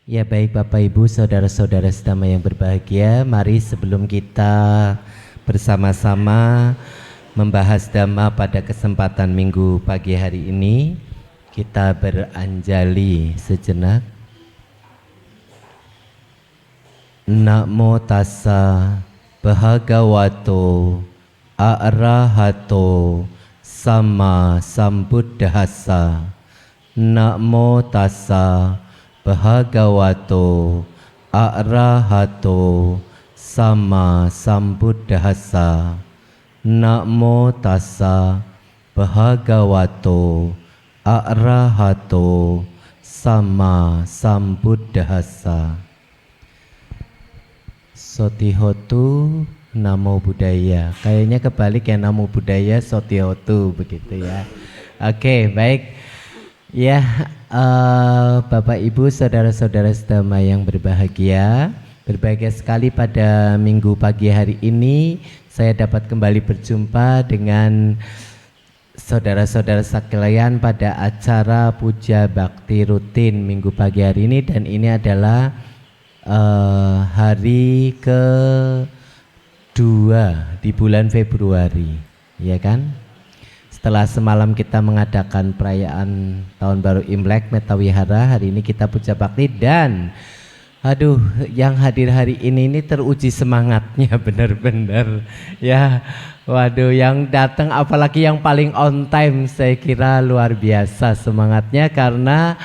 Ya baik Bapak Ibu saudara-saudara sedama yang berbahagia, mari sebelum kita bersama-sama membahas Dhamma pada kesempatan minggu pagi hari ini, kita beranjali sejenak. Namo tassa bhagavato arahato sama sambuddhassa. Namo tassa bhagavato arahato sama sambuddhassa. Namo tassa bhagavato arahato sama sambuddhassa. Sotihotu namo buddhaya. Kayaknya kebalik ya, namo buddhaya sotihotu begitu ya. Oke, baik. Ya, Bapak Ibu saudara-saudara sedama yang berbahagia sekali pada minggu pagi hari ini saya dapat kembali berjumpa dengan saudara-saudara sekalian pada acara puja bakti rutin minggu pagi hari ini, dan ini adalah hari kedua di bulan Februari, ya kan? Setelah semalam kita mengadakan perayaan Tahun Baru Imlek Metawihara, hari ini kita puja bakti, dan yang hadir hari ini teruji semangatnya benar-benar ya. Waduh, yang datang apalagi yang paling on time, saya kira luar biasa semangatnya, karena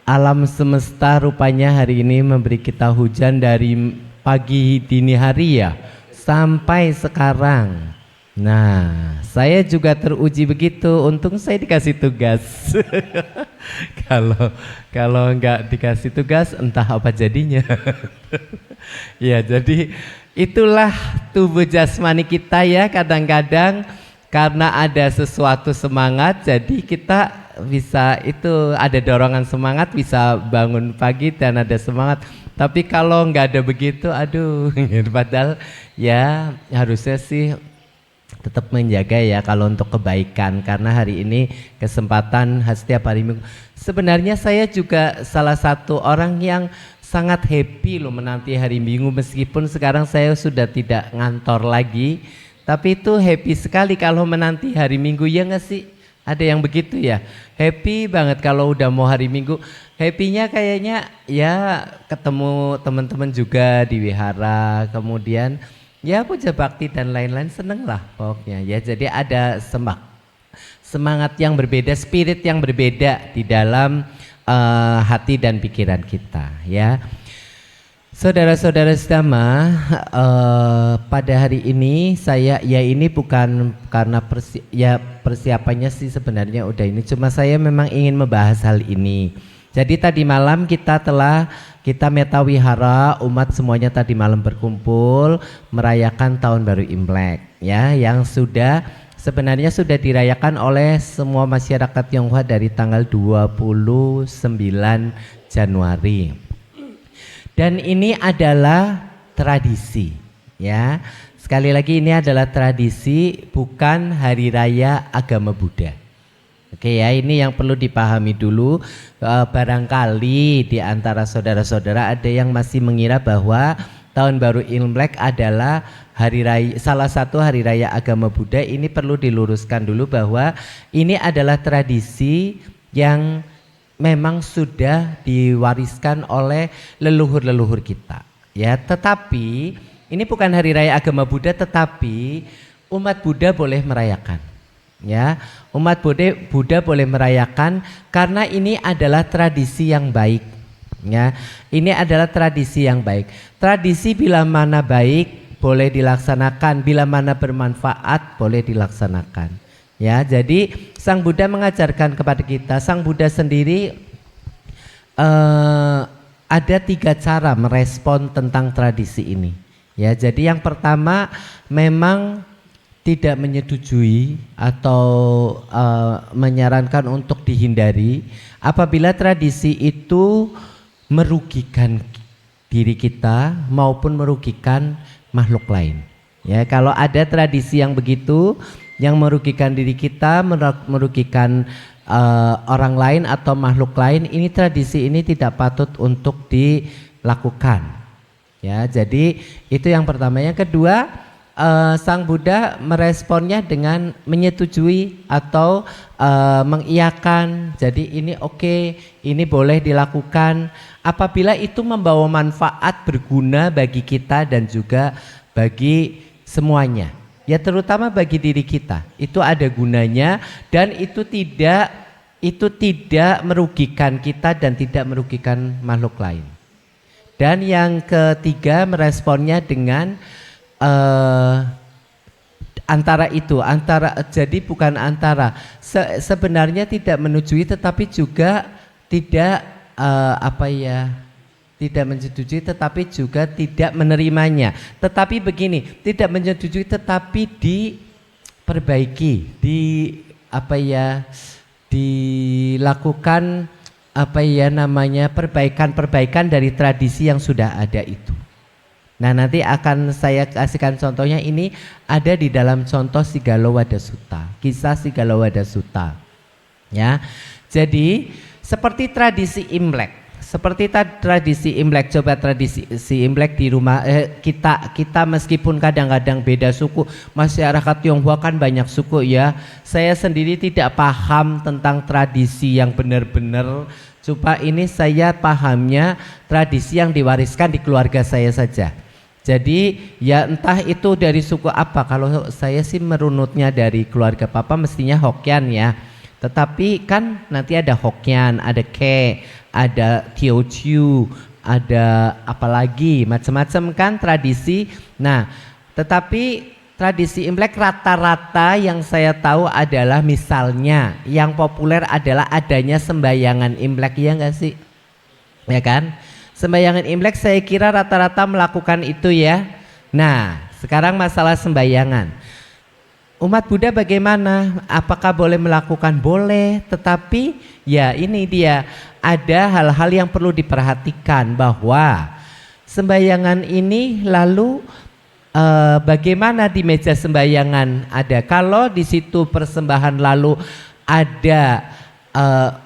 alam semesta rupanya hari ini memberi kita hujan dari pagi dini hari ya sampai sekarang. Nah, saya juga teruji begitu. Untung saya dikasih tugas. Kalau nggak dikasih tugas, entah apa jadinya. Ya, jadi itulah tubuh jasmani kita ya. Kadang-kadang karena ada sesuatu semangat, jadi kita bisa itu ada dorongan semangat, bisa bangun pagi dan ada semangat. Tapi kalau nggak ada begitu, aduh. Padahal ya harusnya sih tetap menjaga ya kalau untuk kebaikan, karena hari ini kesempatan setiap hari minggu. Sebenarnya saya juga salah satu orang yang sangat happy loh menanti hari minggu, meskipun sekarang saya sudah tidak ngantor lagi, tapi itu happy sekali kalau menanti hari minggu, ya nggak sih? Ada yang begitu ya, happy banget kalau udah mau hari minggu. Happy-nya kayaknya ya ketemu teman-teman juga di wihara, kemudian ya puja bakti dan lain-lain, seneng lah pokoknya ya. Jadi ada semangat yang berbeda, spirit yang berbeda di dalam hati dan pikiran kita ya. Saudara-saudara sedama, pada hari ini saya ini bukan karena persiapannya sih sebenarnya udah ini, cuma saya memang ingin membahas hal ini. Jadi tadi malam kita Metawihara, umat semuanya tadi malam berkumpul merayakan Tahun Baru Imlek ya, yang sebenarnya sudah dirayakan oleh semua masyarakat Tionghoa dari tanggal 29 Januari. Dan ini adalah tradisi ya. Sekali lagi, ini adalah tradisi, bukan hari raya agama Buddha. Oke ya, ini yang perlu dipahami dulu. Barangkali di antara saudara-saudara ada yang masih mengira bahwa Tahun Baru Imlek adalah salah satu hari raya agama Buddha. Ini perlu diluruskan dulu bahwa ini adalah tradisi yang memang sudah diwariskan oleh leluhur-leluhur kita ya. Tetapi ini bukan hari raya agama Buddha, tetapi umat Buddha boleh merayakan ya. Umat Buddha boleh merayakan karena ini adalah tradisi yang baik ya. Ini adalah tradisi yang baik. Tradisi bila mana baik boleh dilaksanakan, bila mana bermanfaat boleh dilaksanakan ya. Jadi Sang Buddha mengajarkan kepada kita, Sang Buddha sendiri ada 3 cara merespon tentang tradisi ini ya. Jadi yang pertama, memang tidak menyetujui atau menyarankan untuk dihindari apabila tradisi itu merugikan diri kita maupun merugikan makhluk lain ya. Kalau ada tradisi yang begitu, yang merugikan diri kita, merugikan orang lain atau makhluk lain, ini tradisi ini tidak patut untuk dilakukan. Ya, jadi itu yang pertama. Yang kedua, Sang Buddha meresponnya dengan menyetujui atau mengiyakan. Jadi ini oke, ini boleh dilakukan apabila itu membawa manfaat berguna bagi kita dan juga bagi semuanya. Ya, terutama bagi diri kita. Itu ada gunanya dan itu tidak merugikan kita dan tidak merugikan makhluk lain. Dan yang ketiga, meresponnya dengan jadi bukan sebenarnya tidak menyetujui tetapi juga tidak tidak menyetujui tetapi juga tidak menerimanya. Tetapi begini, tidak menyetujui tetapi diperbaiki, dilakukan perbaikan dari tradisi yang sudah ada itu. Nah, nanti akan saya kasihkan contohnya. Ini ada di dalam contoh Sigallowada Sutta, kisah Sigallowada Sutta. Ya, jadi seperti tradisi Imlek. Coba tradisi Imlek di rumah kita meskipun kadang-kadang beda suku, masyarakat Tionghoa kan banyak suku ya. Saya sendiri tidak paham tentang tradisi yang benar-benar. Coba ini saya pahamnya tradisi yang diwariskan di keluarga saya saja. Jadi ya entah itu dari suku apa. Kalau saya sih merunutnya dari keluarga papa mestinya Hokkien ya. Tetapi kan nanti ada Hokkien, ada Ke, ada Teochew, ada apalagi macam-macam kan tradisi. Nah, tetapi tradisi Imlek rata-rata yang saya tahu adalah misalnya yang populer adalah adanya sembayangan Imlek, ya enggak sih? Ya kan? Sembayangan Imlek saya kira rata-rata melakukan itu ya. Nah, sekarang masalah sembayangan. Umat Buddha bagaimana? Apakah boleh melakukan? Boleh, tetapi ya ini dia, ada hal-hal yang perlu diperhatikan bahwa sembayangan ini lalu bagaimana di meja sembayangan ada. Kalau di situ persembahan lalu ada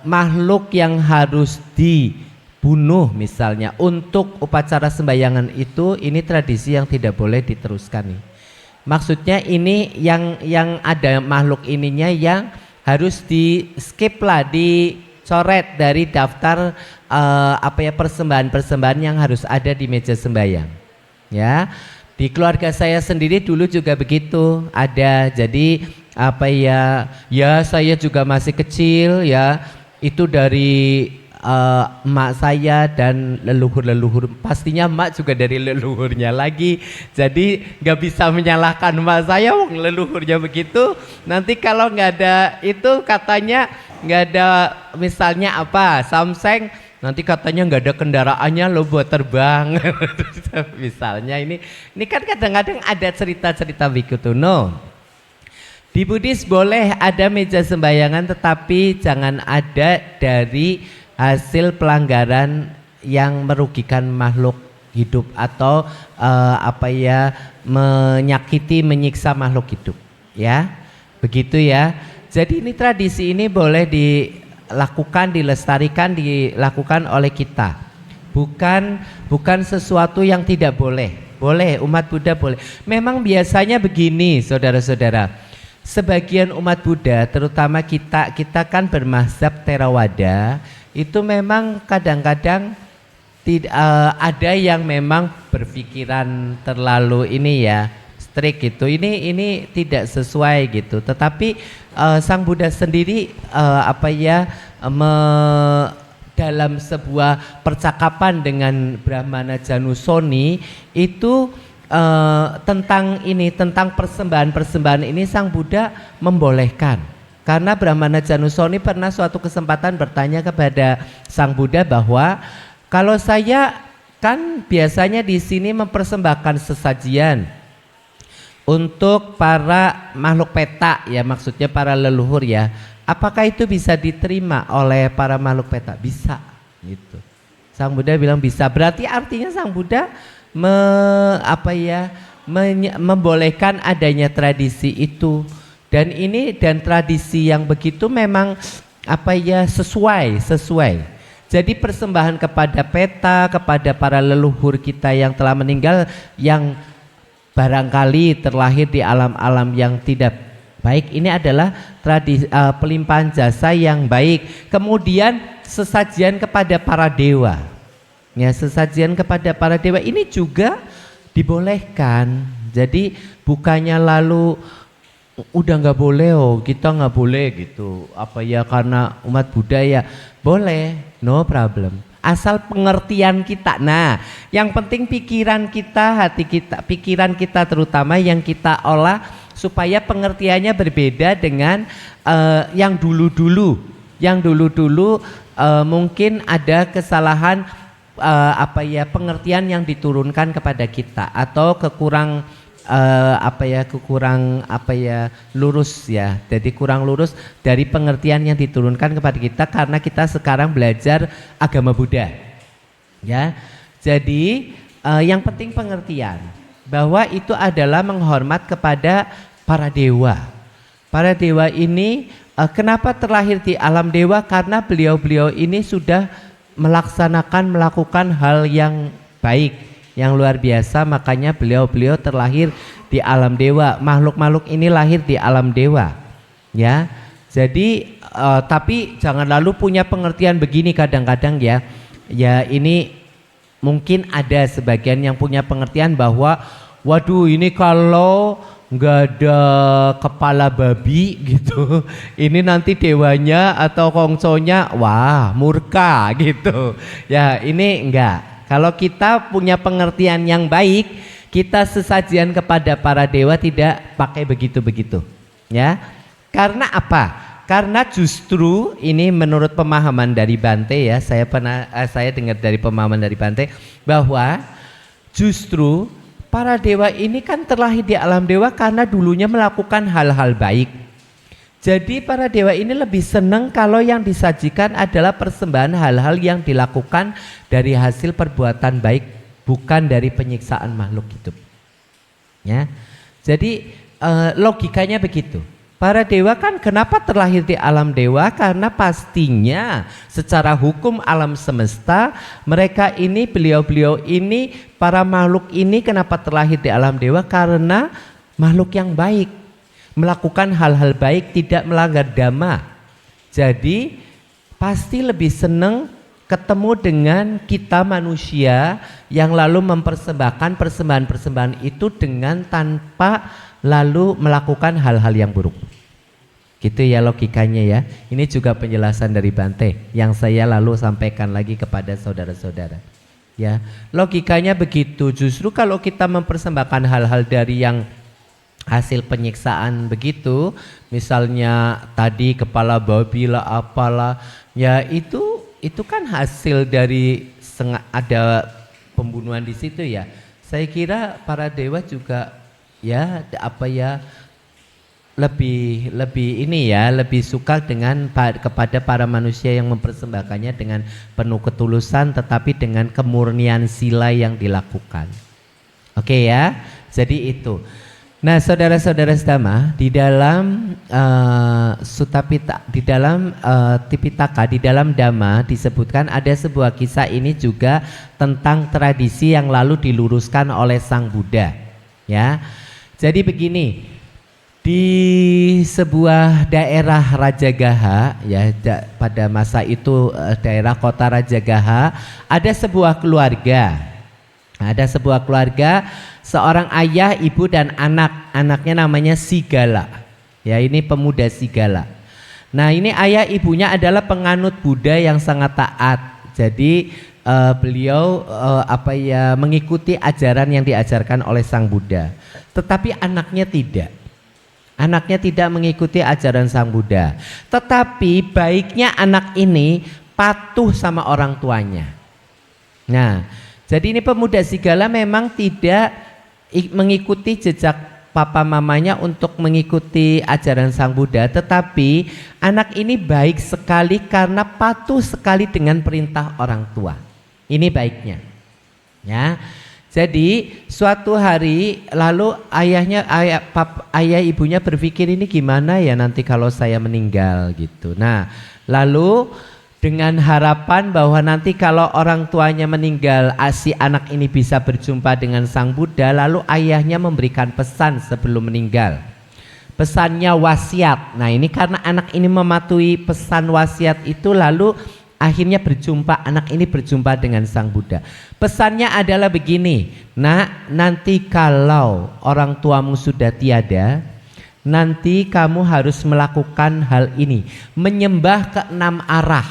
makhluk yang harus dibunuh misalnya untuk upacara sembayangan itu, ini tradisi yang tidak boleh diteruskan nih. Maksudnya ini yang ada makhluk ininya yang harus di skip lah, dicoret dari daftar persembahan-persembahan yang harus ada di meja sembahyang. Ya, di keluarga saya sendiri dulu juga begitu ada. Jadi ya saya juga masih kecil ya, itu dari emak saya dan leluhur, pastinya emak juga dari leluhurnya lagi. Jadi nggak bisa menyalahkan emak saya, leluhurnya begitu. Nanti kalau nggak ada itu katanya nggak ada misalnya Samseng, nanti katanya nggak ada kendaraannya lo buat terbang. Misalnya ini kan kadang-kadang ada cerita-cerita begitu. No, di Buddhis boleh ada meja sembayangan tetapi jangan ada dari hasil pelanggaran yang merugikan makhluk hidup atau menyakiti, menyiksa makhluk hidup ya, begitu ya. Jadi ini tradisi ini boleh dilakukan, dilestarikan, dilakukan oleh kita, bukan sesuatu yang tidak boleh. Boleh, umat Buddha boleh. Memang biasanya begini saudara-saudara, sebagian umat Buddha terutama kita kan bermazhab Theravada, itu memang kadang-kadang ada yang memang berpikiran terlalu ini ya, strict gitu. Ini tidak sesuai gitu. Tetapi Sang Buddha sendiri dalam sebuah percakapan dengan Brahmana Janusoni itu tentang persembahan ini Sang Buddha membolehkan. Karena Brahmana Janusoni pernah suatu kesempatan bertanya kepada Sang Buddha bahwa kalau saya kan biasanya di sini mempersembahkan sesajian untuk para makhluk petak ya, maksudnya para leluhur ya. Apakah itu bisa diterima oleh para makhluk petak? Bisa gitu. Sang Buddha bilang bisa. Berarti artinya Sang Buddha membolehkan adanya tradisi itu. Dan tradisi yang begitu memang sesuai. Jadi persembahan kepada peta, kepada para leluhur kita yang telah meninggal, yang barangkali terlahir di alam-alam yang tidak baik, ini adalah pelimpahan jasa yang baik. Kemudian sesajian kepada para dewa, ya, sesajian kepada para dewa ini juga dibolehkan. Jadi bukannya lalu udah nggak boleh, kita nggak boleh gitu, karena umat Buddha ya, boleh, no problem, asal pengertian kita. Nah, yang penting pikiran kita, hati kita, pikiran kita terutama yang kita olah supaya pengertiannya berbeda dengan yang dulu-dulu. Yang dulu-dulu mungkin ada kesalahan pengertian yang diturunkan kepada kita, atau lurus ya. Jadi kurang lurus dari pengertian yang diturunkan kepada kita karena kita sekarang belajar agama Buddha. Ya. Jadi yang penting pengertian bahwa itu adalah menghormat kepada para dewa. Para dewa ini kenapa terlahir di alam dewa? Karena beliau-beliau ini sudah melakukan hal yang baik, yang luar biasa, makanya beliau-beliau terlahir di alam dewa. Makhluk-makhluk ini lahir di alam dewa, ya. Jadi tapi jangan lalu punya pengertian begini kadang-kadang ya. Ya, ini mungkin ada sebagian yang punya pengertian bahwa waduh, ini kalau nggak ada kepala babi gitu, ini nanti dewanya atau kongsonya wah murka gitu. Ya, ini enggak. Kalau kita punya pengertian yang baik, kita sesajian kepada para dewa tidak pakai begitu-begitu. Ya. Karena apa? Karena justru ini menurut pemahaman dari Bante ya, saya dengar dari pemahaman dari Bante bahwa justru para dewa ini kan terlahir di alam dewa karena dulunya melakukan hal-hal baik. Jadi para dewa ini lebih senang kalau yang disajikan adalah persembahan hal-hal yang dilakukan dari hasil perbuatan baik, bukan dari penyiksaan makhluk hidup. Ya. Jadi logikanya begitu. Para dewa kan kenapa terlahir di alam dewa? Karena pastinya secara hukum alam semesta mereka ini, beliau-beliau ini, para makhluk ini kenapa terlahir di alam dewa? Karena makhluk yang baik, melakukan hal-hal baik, tidak melanggar dhamma. Jadi pasti lebih senang ketemu dengan kita manusia yang lalu mempersembahkan persembahan-persembahan itu dengan tanpa lalu melakukan hal-hal yang buruk. Gitu ya logikanya ya. Ini juga penjelasan dari Bante yang saya lalu sampaikan lagi kepada saudara-saudara. Ya, logikanya begitu. Justru kalau kita mempersembahkan hal-hal dari yang hasil penyiksaan begitu, misalnya tadi kepala babi lah apalah, ya itu kan hasil dari ada pembunuhan di situ ya. Saya kira para dewa juga ya lebih suka dengan kepada para manusia yang mempersembahkannya dengan penuh ketulusan tetapi dengan kemurnian sila yang dilakukan. Oke ya, jadi itu. Nah, saudara-saudara sedama, di dalam Tipitaka, di dalam Dhamma disebutkan ada sebuah kisah ini juga tentang tradisi yang lalu diluruskan oleh Sang Buddha. Ya, jadi begini, di sebuah daerah Rajagaha, ya pada masa itu daerah kota Rajagaha, ada sebuah keluarga. Ada sebuah keluarga, seorang ayah, ibu dan anak. Anaknya namanya Sigala. Ya, ini pemuda Sigala. Nah, ini ayah ibunya adalah penganut Buddha yang sangat taat. Jadi beliau mengikuti ajaran yang diajarkan oleh Sang Buddha. Tetapi anaknya tidak. Anaknya tidak mengikuti ajaran Sang Buddha. Tetapi baiknya anak ini patuh sama orang tuanya. Nah, jadi ini pemuda Sigala memang tidak mengikuti jejak papa mamanya untuk mengikuti ajaran Sang Buddha, tetapi anak ini baik sekali karena patuh sekali dengan perintah orang tua. Ini baiknya. Ya. Jadi suatu hari lalu ayah ibunya berpikir ini gimana ya nanti kalau saya meninggal gitu. Nah, Lalu dengan harapan bahwa nanti kalau orang tuanya meninggal, si anak ini bisa berjumpa dengan Sang Buddha. Lalu ayahnya memberikan pesan sebelum meninggal. Pesannya wasiat. Nah ini karena anak ini mematuhi pesan wasiat itu, lalu akhirnya anak ini berjumpa dengan Sang Buddha. Pesannya adalah begini, nak, nanti kalau orang tuamu sudah tiada, nanti kamu harus melakukan hal ini, menyembah ke 6 arah.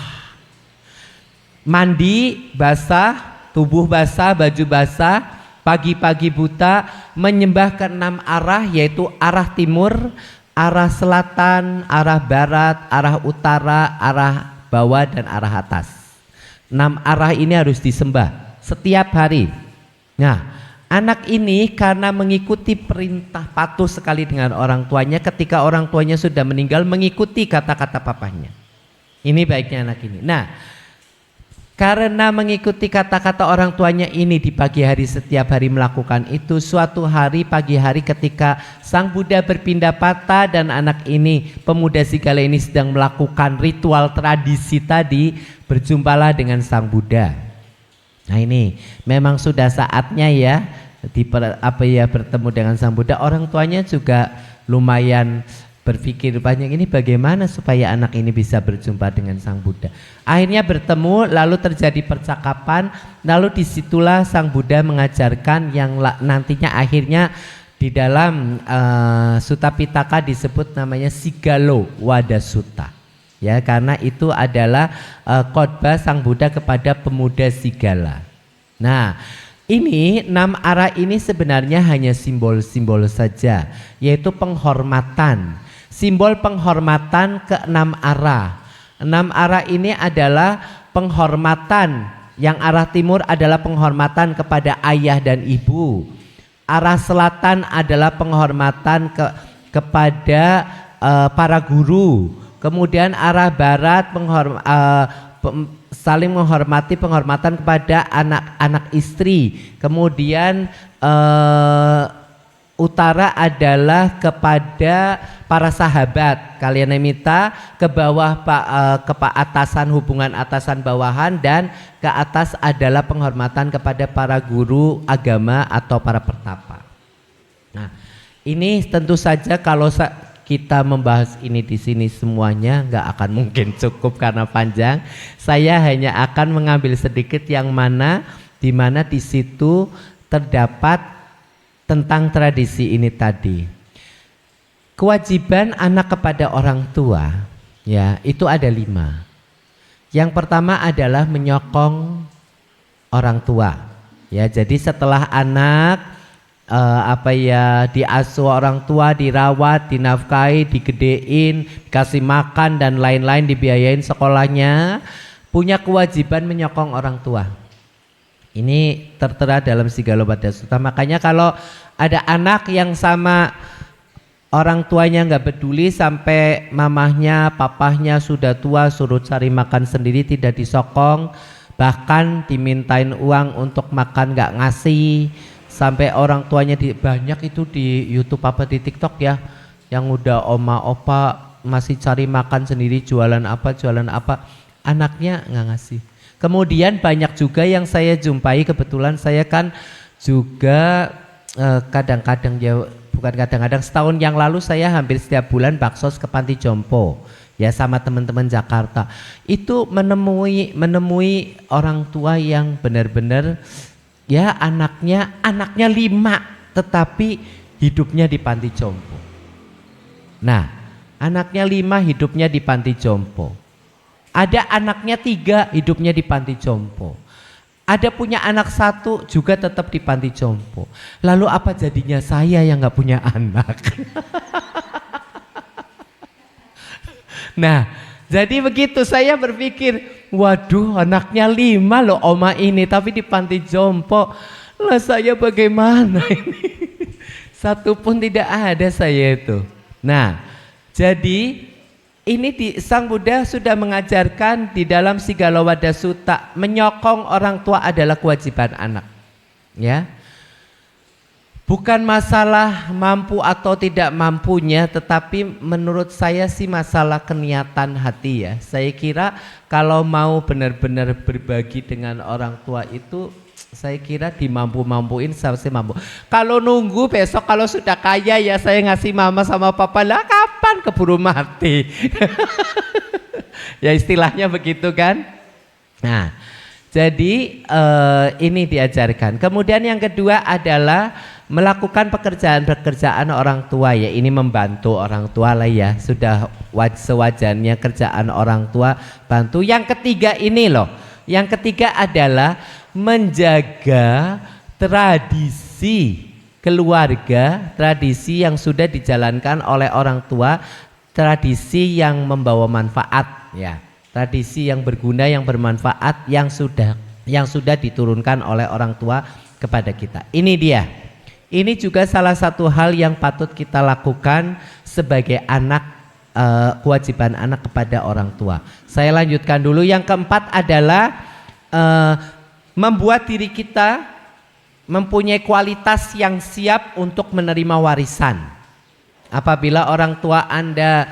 Mandi basah, tubuh basah, baju basah, pagi-pagi buta, menyembah ke 6 arah, yaitu arah timur, arah selatan, arah barat, arah utara, arah bawah, dan arah atas. 6 arah ini harus disembah setiap hari. Nah, anak ini karena mengikuti perintah, patuh sekali dengan orang tuanya, ketika orang tuanya sudah meninggal mengikuti kata-kata papahnya. Ini baiknya anak ini. Nah, karena mengikuti kata-kata orang tuanya ini di pagi hari, setiap hari melakukan itu, suatu hari pagi hari ketika Sang Buddha berpindah patah dan anak ini, pemuda Sigala ini sedang melakukan ritual tradisi tadi, berjumpalah dengan Sang Buddha. Nah ini memang sudah saatnya ya bertemu dengan Sang Buddha. Orang tuanya juga lumayan berpikir banyak, ini bagaimana supaya anak ini bisa berjumpa dengan Sang Buddha. Akhirnya bertemu, lalu terjadi percakapan, lalu disitulah Sang Buddha mengajarkan yang nantinya akhirnya di dalam Sutta Pitaka disebut namanya Sigalo Wada Sutta. Ya, karena itu adalah khotbah Sang Buddha kepada pemuda Sigala. Nah, ini 6 arah ini sebenarnya hanya simbol-simbol saja, yaitu penghormatan. Simbol penghormatan ke 6 arah. 6 arah ini adalah penghormatan. Yang arah timur adalah penghormatan kepada ayah dan ibu. Arah selatan adalah penghormatan kepada para guru. Kemudian arah barat saling menghormati, penghormatan kepada anak-anak istri. Kemudian utara adalah kepada para sahabat, kalyanamitta, ke bawah ke atasan, hubungan atasan bawahan, dan ke atas adalah penghormatan kepada para guru agama atau para pertapa. Nah, ini tentu saja kalau kita membahas ini di sini semuanya nggak akan mungkin cukup karena panjang. Saya hanya akan mengambil sedikit yang di mana di situ terdapat tentang tradisi ini tadi. Kewajiban anak kepada orang tua, ya, itu ada 5. Yang pertama adalah menyokong orang tua. Ya, jadi setelah anak diasuh orang tua, dirawat, dinafkahi, digedein, dikasih makan dan lain-lain, dibiayain sekolahnya, punya kewajiban menyokong orang tua. Ini tertera dalam Sigalo Wada Sutta. Makanya kalau ada anak yang sama orang tuanya nggak peduli, sampai mamahnya, papahnya sudah tua, suruh cari makan sendiri, tidak disokong, bahkan dimintain uang untuk makan nggak ngasih, sampai orang tuanya banyak itu di YouTube di TikTok ya, yang udah oma opa masih cari makan sendiri, jualan apa, anaknya nggak ngasih. Kemudian banyak juga yang saya jumpai, kebetulan saya kan juga kadang-kadang, ya bukan kadang-kadang, setahun yang lalu saya hampir setiap bulan baksos ke Panti Jompo ya sama teman-teman Jakarta. Itu menemui orang tua yang benar-benar ya anaknya 5 tetapi hidupnya di Panti Jompo. Nah, anaknya 5 hidupnya di Panti Jompo. Ada anaknya 3 hidupnya di Panti Jompo. Ada punya anak 1 juga tetap di Panti Jompo. Lalu apa jadinya saya yang nggak punya anak? Nah, jadi begitu saya berpikir, waduh anaknya 5 loh oma ini, tapi di Panti Jompo. Lah saya bagaimana ini? 1 pun tidak ada saya itu. Nah, jadi ini Sang Buddha sudah mengajarkan di dalam Sigalo Wada Sutta, menyokong orang tua adalah kewajiban anak. Ya. Bukan masalah mampu atau tidak mampunya, tetapi menurut saya sih masalah keniatan hati ya. Saya kira kalau mau benar-benar berbagi dengan orang tua itu, saya kira dimampu-mampuin seharusnya mampu. Kalau nunggu besok kalau sudah kaya ya saya ngasih mama sama papa, lah kapan keburu mati. Ya istilahnya begitu kan. Nah, jadi ini diajarkan. Kemudian yang kedua adalah melakukan pekerjaan-pekerjaan orang tua ya. Ini membantu orang tua lah ya. Sudah sewajarnya kerjaan orang tua bantu. Yang ketiga ini loh. Yang ketiga adalah menjaga tradisi keluarga, tradisi yang sudah dijalankan oleh orang tua, tradisi yang membawa manfaat ya. Tradisi yang berguna, yang bermanfaat, yang sudah diturunkan oleh orang tua kepada kita. Ini dia. Ini juga salah satu hal yang patut kita lakukan sebagai anak, kewajiban anak kepada orang tua. Saya lanjutkan dulu. Yang keempat adalah membuat diri kita mempunyai kualitas yang siap untuk menerima warisan. Apabila orang tua Anda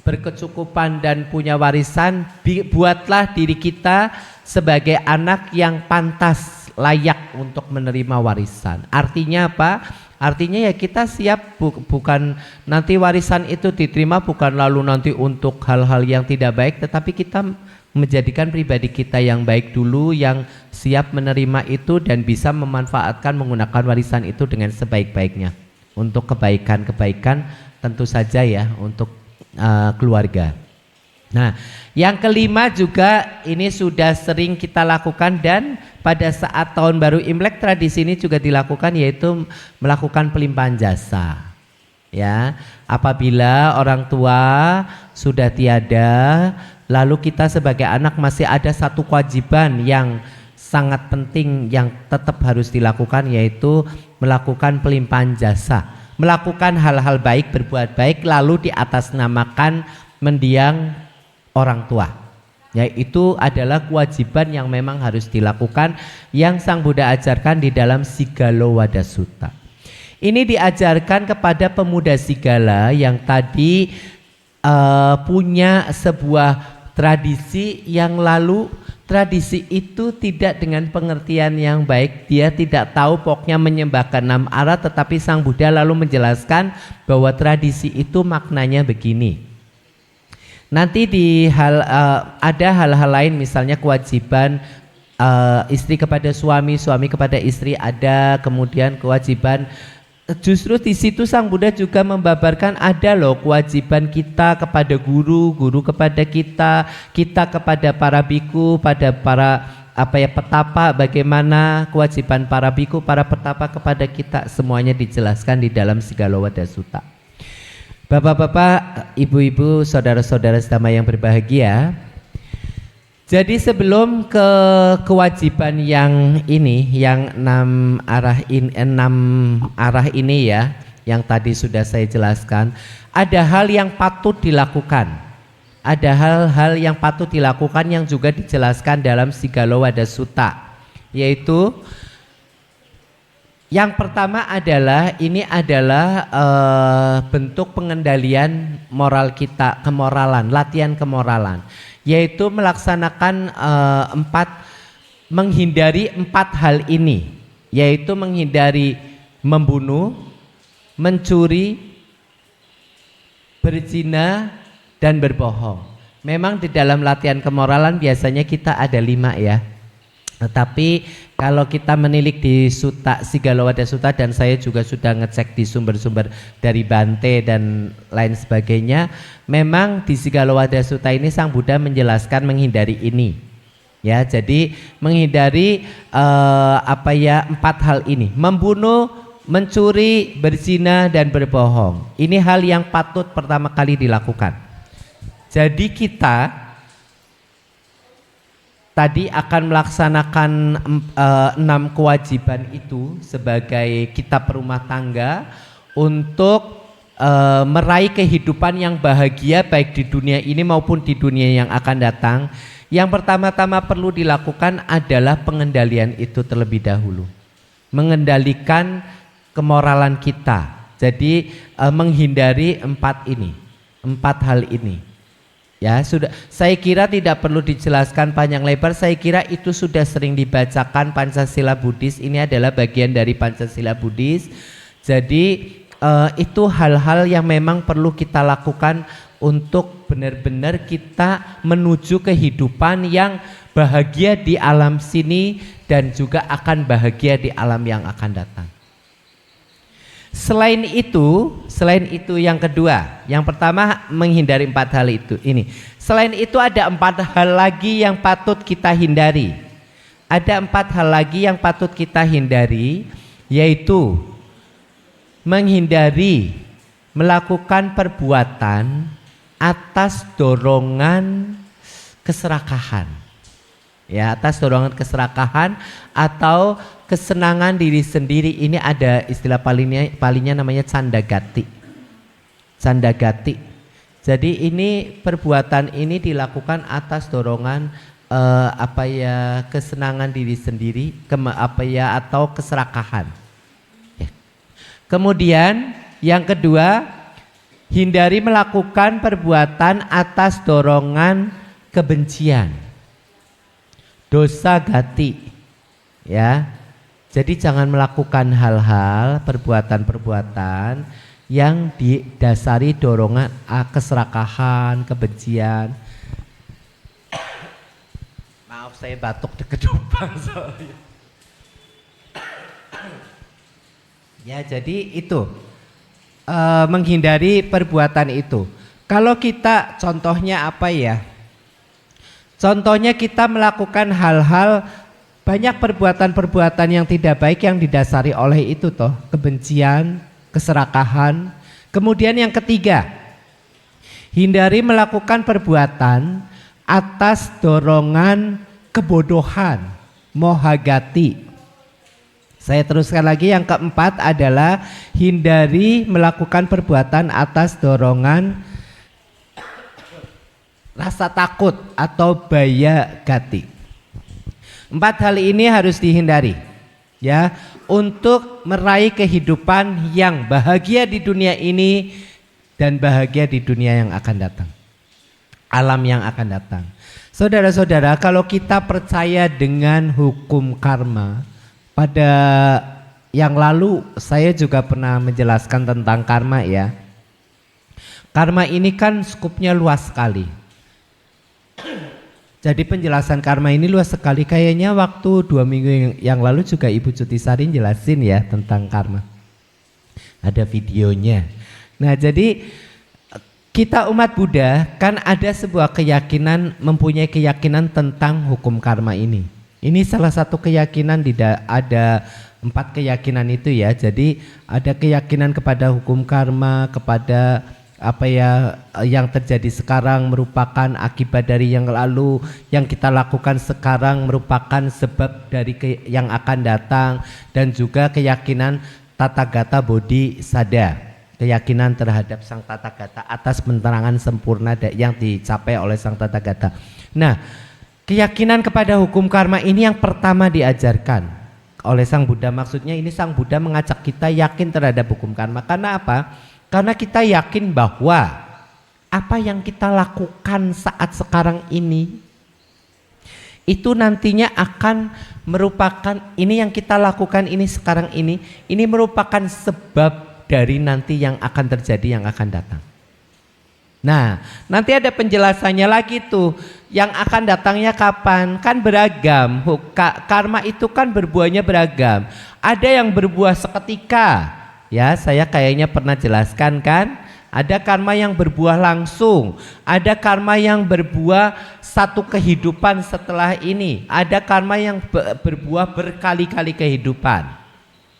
berkecukupan dan punya warisan, buatlah diri kita sebagai anak yang pantas, layak untuk menerima warisan. Artinya apa? Artinya ya kita siap, bukan nanti warisan itu diterima bukan lalu nanti untuk hal-hal yang tidak baik, tetapi kita menjadikan pribadi kita yang baik dulu, yang siap menerima itu dan bisa memanfaatkan menggunakan warisan itu dengan sebaik-baiknya untuk kebaikan-kebaikan tentu saja ya, untuk keluarga. Nah, yang kelima juga ini sudah sering kita lakukan dan pada saat tahun baru Imlek tradisi ini juga dilakukan, yaitu melakukan pelimpahan jasa. Ya, apabila orang tua sudah tiada, lalu kita sebagai anak masih ada satu kewajiban yang sangat penting yang tetap harus dilakukan, yaitu melakukan pelimpahan jasa, melakukan hal-hal baik, berbuat baik, lalu diatasnamakan mendiang orang tua. Ya, itu adalah kewajiban yang memang harus dilakukan, yang Sang Buddha ajarkan di dalam Sigalo Wada Sutta. Ini diajarkan kepada pemuda Sigala yang tadi punya sebuah tradisi yang lalu tradisi itu tidak dengan pengertian yang baik. Dia tidak tahu pokoknya menyembah ke 6 arah, tetapi Sang Buddha lalu menjelaskan bahwa tradisi itu maknanya begini. Nanti ada hal-hal lain, misalnya kewajiban istri kepada suami, suami kepada istri ada, kemudian kewajiban. Justru di situ Sang Buddha juga membabarkan ada loh kewajiban kita kepada guru, guru kepada kita, kita kepada para biku, pada para petapa, bagaimana kewajiban para biku, para petapa kepada kita, semuanya dijelaskan di dalam Sigalo Wada Sutta. Bapak-bapak, ibu-ibu, saudara-saudara sedama yang berbahagia. Jadi sebelum ke kewajiban yang ini, yang 6 arah ini ya, yang tadi sudah saya jelaskan, ada hal yang patut dilakukan. Ada hal-hal yang patut dilakukan yang juga dijelaskan dalam Sigalo Wada Sutta, yaitu yang pertama adalah ini adalah bentuk pengendalian moral kita, kemoralan, latihan kemoralan, yaitu melaksanakan menghindari 4 hal ini, yaitu menghindari membunuh, mencuri, berzina, dan berbohong. Memang di dalam latihan kemoralan biasanya kita ada 5 ya. Tetapi kalau kita menilik di Sutta Sigalo Wada Sutta, dan saya juga sudah ngecek di sumber-sumber dari Bante dan lain sebagainya, memang di Sigalo Wada Sutta ini Sang Buddha menjelaskan menghindari ini. Ya, jadi menghindari 4 hal ini: membunuh, mencuri, berzina, dan berbohong. Ini hal yang patut pertama kali dilakukan. Jadi kita tadi akan melaksanakan 6 kewajiban itu sebagai kita perumah tangga untuk meraih kehidupan yang bahagia baik di dunia ini maupun di dunia yang akan datang. Yang pertama-tama perlu dilakukan adalah pengendalian itu terlebih dahulu. Mengendalikan kemoralan kita. Jadi menghindari empat hal ini. Ya, sudah, saya kira tidak perlu dijelaskan panjang lebar. Saya kira itu sudah sering dibacakan Pancasila Buddhis. Ini adalah bagian dari Pancasila Buddhis. Jadi itu hal-hal yang memang perlu kita lakukan untuk benar-benar kita menuju kehidupan yang bahagia di alam sini dan juga akan bahagia di alam yang akan datang. Selain itu yang kedua, yang pertama menghindari empat hal itu. Selain itu ada empat hal lagi yang patut kita hindari. Ada empat hal lagi yang patut kita hindari, yaitu menghindari melakukan perbuatan atas dorongan keserakahan. Ya, atas dorongan keserakahan atau kesenangan diri sendiri. Ini ada istilah palingnya namanya candagati. Candagati. Jadi ini perbuatan ini dilakukan atas dorongan kesenangan diri sendiri, atau keserakahan. Ya. Kemudian yang kedua, hindari melakukan perbuatan atas dorongan kebencian. Dosa gati, ya. Jadi jangan melakukan hal-hal, perbuatan-perbuatan yang didasari dorongan keserakahan, kebencian. Maaf, saya batuk deket lubang soalnya. Ya, jadi itu menghindari perbuatan itu. Kalau kita contohnya apa ya? Contohnya kita melakukan hal-hal, banyak perbuatan-perbuatan yang tidak baik yang didasari oleh itu toh, kebencian, keserakahan. Kemudian yang ketiga, hindari melakukan perbuatan atas dorongan kebodohan, mohagati. Saya teruskan lagi, yang keempat adalah hindari melakukan perbuatan atas dorongan rasa takut atau baya gati. Empat hal ini harus dihindari, ya, untuk meraih kehidupan yang bahagia di dunia ini dan bahagia di dunia yang akan datang, alam yang akan datang. Saudara-saudara, kalau kita percaya dengan hukum karma, pada yang lalu saya juga pernah menjelaskan tentang karma, ya. Karma ini kan skupnya luas sekali. Jadi penjelasan karma ini luas sekali. Kayaknya waktu 2 minggu yang lalu juga Ibu Cutisari jelasin ya tentang karma. Ada videonya. Nah, jadi kita umat Buddha kan ada sebuah keyakinan, mempunyai keyakinan tentang hukum karma ini. Ini salah satu keyakinan, ada 4 keyakinan itu ya. Jadi ada keyakinan kepada hukum karma, kepada yang terjadi sekarang merupakan akibat dari yang lalu, yang kita lakukan sekarang merupakan sebab dari yang akan datang, dan juga keyakinan Tathagata Bodhisada, keyakinan terhadap Sang Tathagata atas penerangan sempurna yang dicapai oleh Sang Tathagata. Nah, keyakinan kepada hukum karma ini yang pertama diajarkan oleh Sang Buddha. Maksudnya ini Sang Buddha mengajak kita yakin terhadap hukum karma. Karena apa? Karena kita yakin bahwa apa yang kita lakukan saat sekarang ini itu nantinya akan merupakan, ini yang kita lakukan ini sekarang ini merupakan sebab dari nanti yang akan terjadi, yang akan datang. Nah, nanti ada penjelasannya lagi tuh, yang akan datangnya kapan, kan beragam. Karma itu kan berbuahnya beragam. Ada yang berbuah seketika. Ya, saya kayaknya pernah jelaskan kan, ada karma yang berbuah langsung, ada karma yang berbuah satu kehidupan setelah ini, ada karma yang berbuah berkali-kali kehidupan.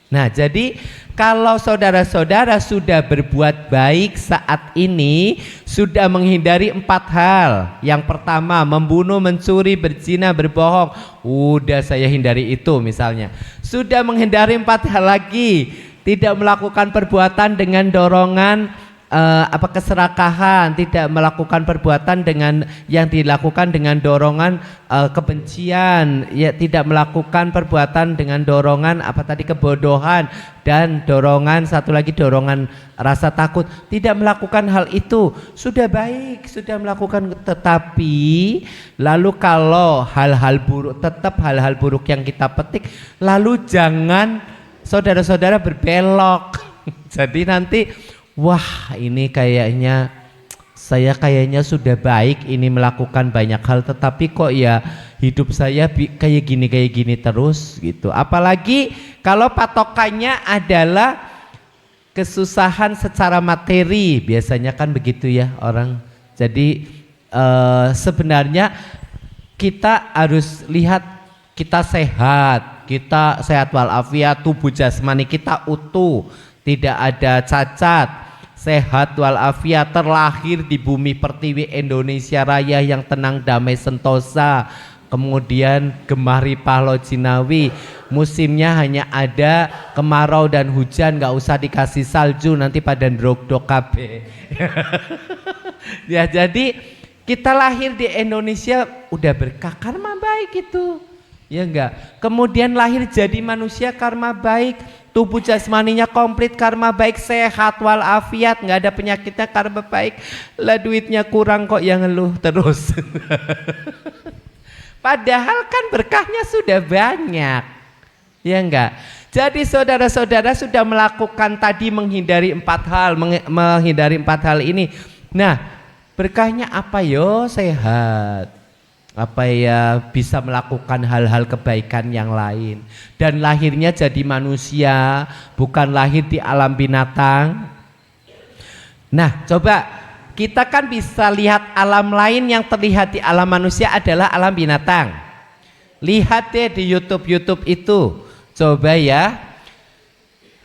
Nah, jadi kalau saudara-saudara sudah berbuat baik saat ini, sudah menghindari 4 hal. Yang pertama, membunuh, mencuri, berzina, berbohong, udah saya hindari itu misalnya. Sudah menghindari 4 hal lagi. Tidak melakukan perbuatan dengan dorongan keserakahan, tidak melakukan perbuatan dengan yang dilakukan dengan dorongan kebencian, ya tidak melakukan perbuatan dengan dorongan kebodohan dan dorongan satu lagi dorongan rasa takut, tidak melakukan hal itu sudah baik, sudah melakukan. Tetapi lalu kalau hal-hal buruk, tetap hal-hal buruk yang kita petik, lalu jangan saudara-saudara berbelok. Jadi nanti wah ini saya kayaknya sudah baik ini melakukan banyak hal, tetapi kok ya hidup saya kayak gini terus gitu. Apalagi kalau patokannya adalah kesusahan secara materi, biasanya kan begitu ya orang. Jadi sebenarnya kita harus lihat kita sehat walafiat, tubuh jasmani kita utuh, tidak ada cacat, sehat walafiat, terlahir di bumi pertiwi Indonesia Raya yang tenang, damai, sentosa. Kemudian gemah ripah lo jinawi, musimnya hanya ada kemarau dan hujan, nggak usah dikasih salju nanti pada ndrok-ndrok kabeh. Ya jadi kita lahir di Indonesia udah berkah, karma baik itu. Ya enggak. Kemudian lahir jadi manusia, karma baik, tubuh jasmaninya komplit, karma baik, sehat walafiat, nggak ada penyakitnya, karma baik. Lah duitnya kurang kok yang ngeluh terus. Padahal kan berkahnya sudah banyak. Ya enggak. Jadi saudara-saudara sudah melakukan tadi menghindari empat hal ini. Nah, berkahnya apa yo? Sehat. Apa ya, bisa melakukan hal-hal kebaikan yang lain, dan lahirnya jadi manusia, bukan lahir di alam binatang. Nah coba kita kan bisa lihat alam lain yang terlihat di alam manusia adalah alam binatang. Lihat deh di YouTube itu, coba ya,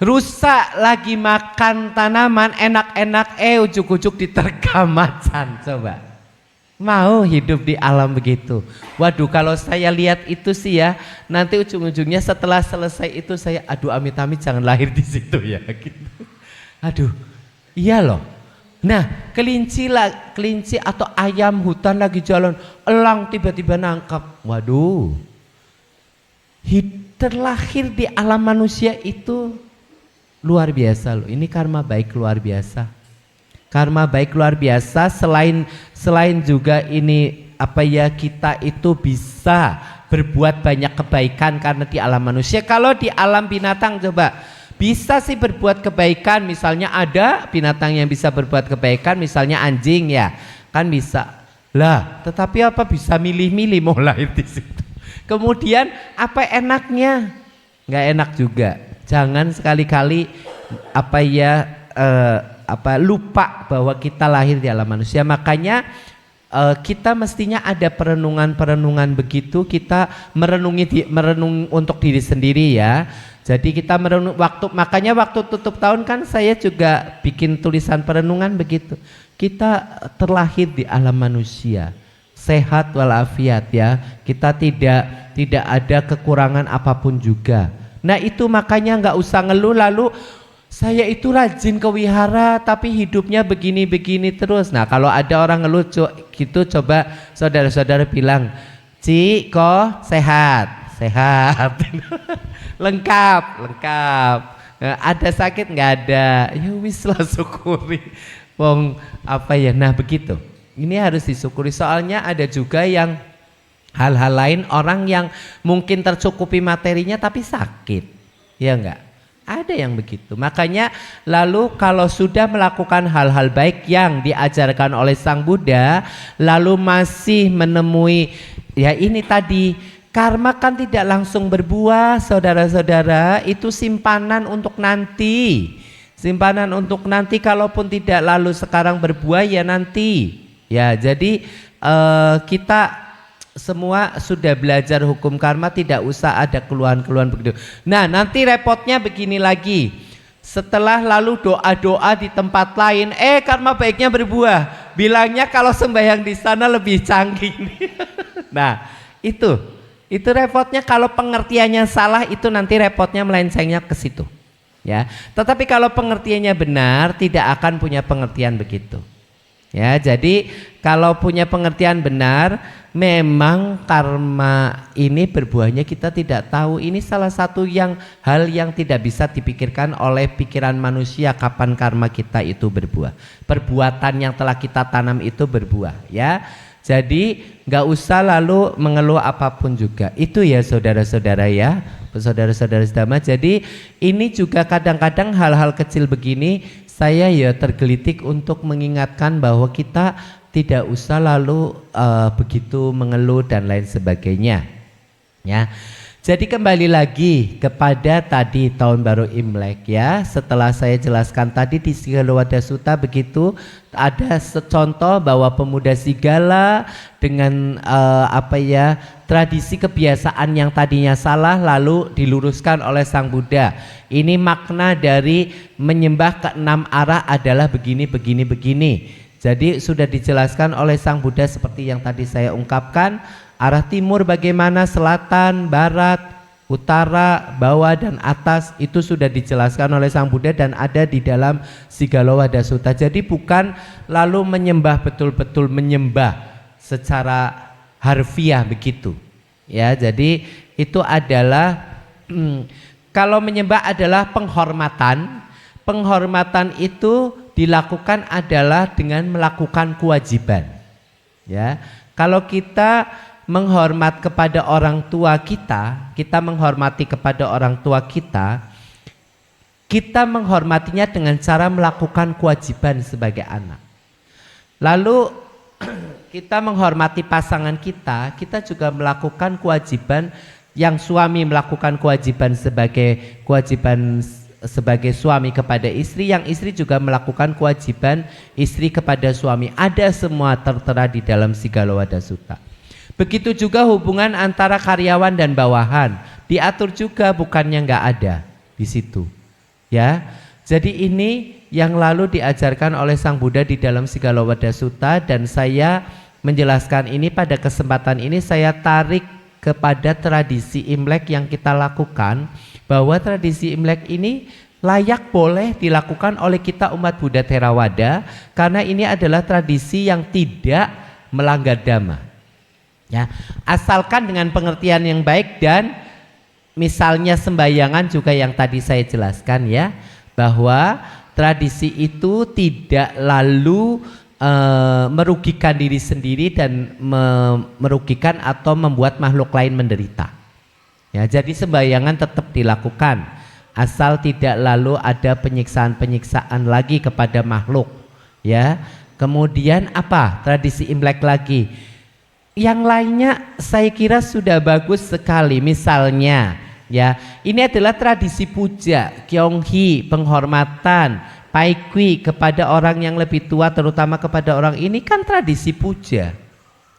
rusa lagi makan tanaman enak-enak, ujuk-ujuk diterkam macan. Coba mau hidup di alam begitu? Waduh, kalau saya lihat itu sih ya, nanti ujung-ujungnya setelah selesai itu saya aduh amit-amit jangan lahir di situ ya gitu. Aduh, iya loh. Nah, kelinci atau ayam hutan lagi jalan, elang tiba-tiba nangkap. Waduh. Terlahir di alam manusia itu luar biasa loh. Ini karma baik luar biasa. Karma baik luar biasa, selain juga ini kita itu bisa berbuat banyak kebaikan karena di alam manusia. Kalau di alam binatang coba bisa sih berbuat kebaikan, misalnya ada binatang yang bisa berbuat kebaikan, misalnya anjing ya kan bisa lah, tetapi apa bisa milih-milih mau lahir di situ. Kemudian apa enaknya? Nggak enak juga. Jangan sekali-kali lupa bahwa kita lahir di alam manusia. Makanya kita mestinya ada perenungan begitu, kita merenung untuk diri sendiri ya. Jadi kita merenung makanya waktu tutup tahun kan saya juga bikin tulisan perenungan begitu. Kita terlahir di alam manusia, sehat walafiat ya. Kita tidak ada kekurangan apapun juga. Nah itu makanya nggak usah ngeluh lalu saya itu rajin ke wihara tapi hidupnya begini-begini terus. Nah kalau ada orang ngeluh gitu, coba saudara-saudara bilang, Ci kok sehat lengkap. Nah, ada sakit nggak ada, ya wis lah syukuri. Nah begitu. Ini harus disyukuri, soalnya ada juga yang hal-hal lain, orang yang mungkin tercukupi materinya tapi sakit, ya enggak? Ada yang begitu. Makanya lalu kalau sudah melakukan hal-hal baik yang diajarkan oleh Sang Buddha, lalu masih menemui ya ini tadi, karma kan tidak langsung berbuah saudara-saudara, itu simpanan untuk nanti. Simpanan untuk nanti, kalaupun tidak lalu sekarang berbuah ya nanti. Ya jadi kita semua sudah belajar hukum karma, tidak usah ada keluhan-keluhan begitu. Nah nanti repotnya begini lagi, setelah lalu doa-doa di tempat lain, karma baiknya berbuah, bilangnya kalau sembahyang di sana lebih canggih. Nah itu repotnya, kalau pengertiannya salah itu nanti repotnya melencengnya ke situ. Ya, tetapi kalau pengertiannya benar tidak akan punya pengertian begitu. Ya, jadi kalau punya pengertian benar, memang karma ini berbuahnya kita tidak tahu. Ini salah satu hal yang tidak bisa dipikirkan oleh pikiran manusia, kapan karma kita itu berbuah. Perbuatan yang telah kita tanam itu berbuah, ya. Jadi nggak usah lalu mengeluh apapun juga. Itu ya saudara-saudara ya, saudara-saudara sedama. Jadi ini juga kadang-kadang hal-hal kecil begini saya ya tergelitik untuk mengingatkan bahwa kita tidak usah lalu begitu mengeluh dan lain sebagainya. Ya. Jadi kembali lagi kepada tadi tahun baru Imlek ya. Setelah saya jelaskan tadi di Sigalowada Sutta begitu ada contoh bahwa pemuda Sigala dengan tradisi kebiasaan yang tadinya salah lalu diluruskan oleh Sang Buddha. Ini makna dari menyembah keenam arah adalah begini. Jadi sudah dijelaskan oleh Sang Buddha seperti yang tadi saya ungkapkan. Arah timur bagaimana, selatan, barat, utara, bawah dan atas itu sudah dijelaskan oleh Sang Buddha dan ada di dalam Sigalowada Sutta. Jadi bukan lalu menyembah betul-betul menyembah secara harfiah begitu. Ya, jadi itu adalah kalau menyembah adalah penghormatan. Penghormatan itu dilakukan adalah dengan melakukan kewajiban. Ya, kalau kita menghormat kepada orang tua kita, kita menghormati kepada orang tua kita menghormatinya dengan cara melakukan kewajiban sebagai anak. Lalu kita menghormati pasangan kita juga melakukan kewajiban yang suami melakukan kewajiban sebagai suami kepada istri, yang istri juga melakukan kewajiban istri kepada suami. Ada semua tertera di dalam Sigalowada Sutta. Begitu juga hubungan antara karyawan dan bawahan diatur juga, bukannya nggak ada di situ. Ya, jadi ini yang lalu diajarkan oleh Sang Buddha di dalam Sigalowada Sutta dan saya menjelaskan ini pada kesempatan ini saya tarik kepada tradisi Imlek yang kita lakukan, bahwa tradisi Imlek ini layak boleh dilakukan oleh kita umat Buddha Theravada karena ini adalah tradisi yang tidak melanggar dhamma. Ya, asalkan dengan pengertian yang baik dan misalnya sembayangan juga yang tadi saya jelaskan ya, bahwa tradisi itu tidak lalu merugikan diri sendiri dan merugikan atau membuat makhluk lain menderita. Ya, jadi sembayangan tetap dilakukan asal tidak lalu ada penyiksaan-penyiksaan lagi kepada makhluk. Ya, kemudian apa? Tradisi Imlek lagi. Yang lainnya saya kira sudah bagus sekali. Misalnya ya, ini adalah tradisi puja, kyonghi, penghormatan, paikwi kepada orang yang lebih tua, terutama kepada orang ini kan tradisi puja.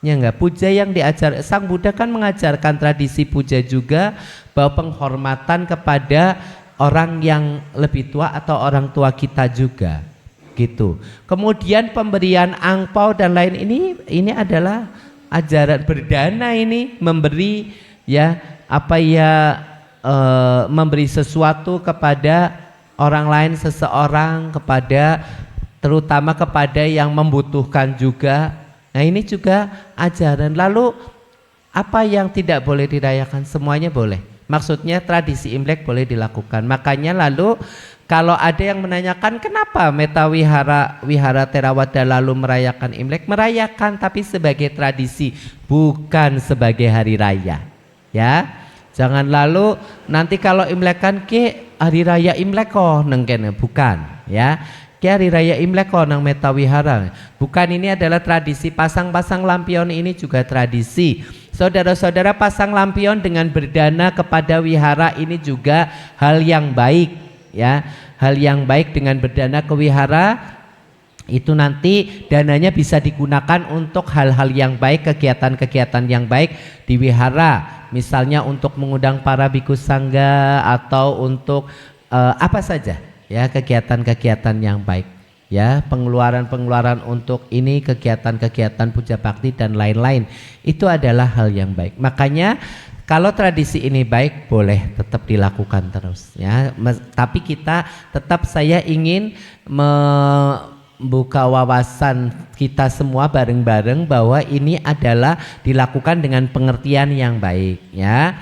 Ya enggak, puja yang diajar Sang Buddha kan mengajarkan tradisi puja juga, bahwa penghormatan kepada orang yang lebih tua atau orang tua kita juga gitu. Kemudian pemberian angpau dan lain ini adalah ajaran berdana, ini memberi ya memberi sesuatu kepada orang lain, seseorang, kepada terutama kepada yang membutuhkan juga. Nah, ini juga ajaran. Lalu apa yang tidak boleh dirayakan? Semuanya boleh. Maksudnya tradisi Imlek boleh dilakukan. Makanya lalu kalau ada yang menanyakan kenapa Metta Wihara Theravada lalu merayakan Imlek, merayakan tapi sebagai tradisi, bukan sebagai hari raya. Ya, jangan lalu nanti kalau Imlek kan ke hari raya Imlek kok nengkene, bukan. Ya, ke hari raya Imlek kok nang Metta Wihara. Bukan, ini adalah tradisi. Pasang-pasang lampion ini juga tradisi. Saudara-saudara, pasang lampion dengan berdana kepada wihara ini juga hal yang baik. Ya, hal yang baik dengan berdana ke wihara itu nanti dananya bisa digunakan untuk hal-hal yang baik, kegiatan-kegiatan yang baik di wihara, misalnya untuk mengundang para bhikkhu sangga atau untuk apa saja ya, kegiatan-kegiatan yang baik ya, pengeluaran-pengeluaran untuk ini, kegiatan-kegiatan puja bakti dan lain-lain, itu adalah hal yang baik. Makanya kalau tradisi ini baik, boleh tetap dilakukan terus ya. Tapi kita tetap, saya ingin membuka wawasan kita semua bareng-bareng bahwa ini adalah dilakukan dengan pengertian yang baik ya.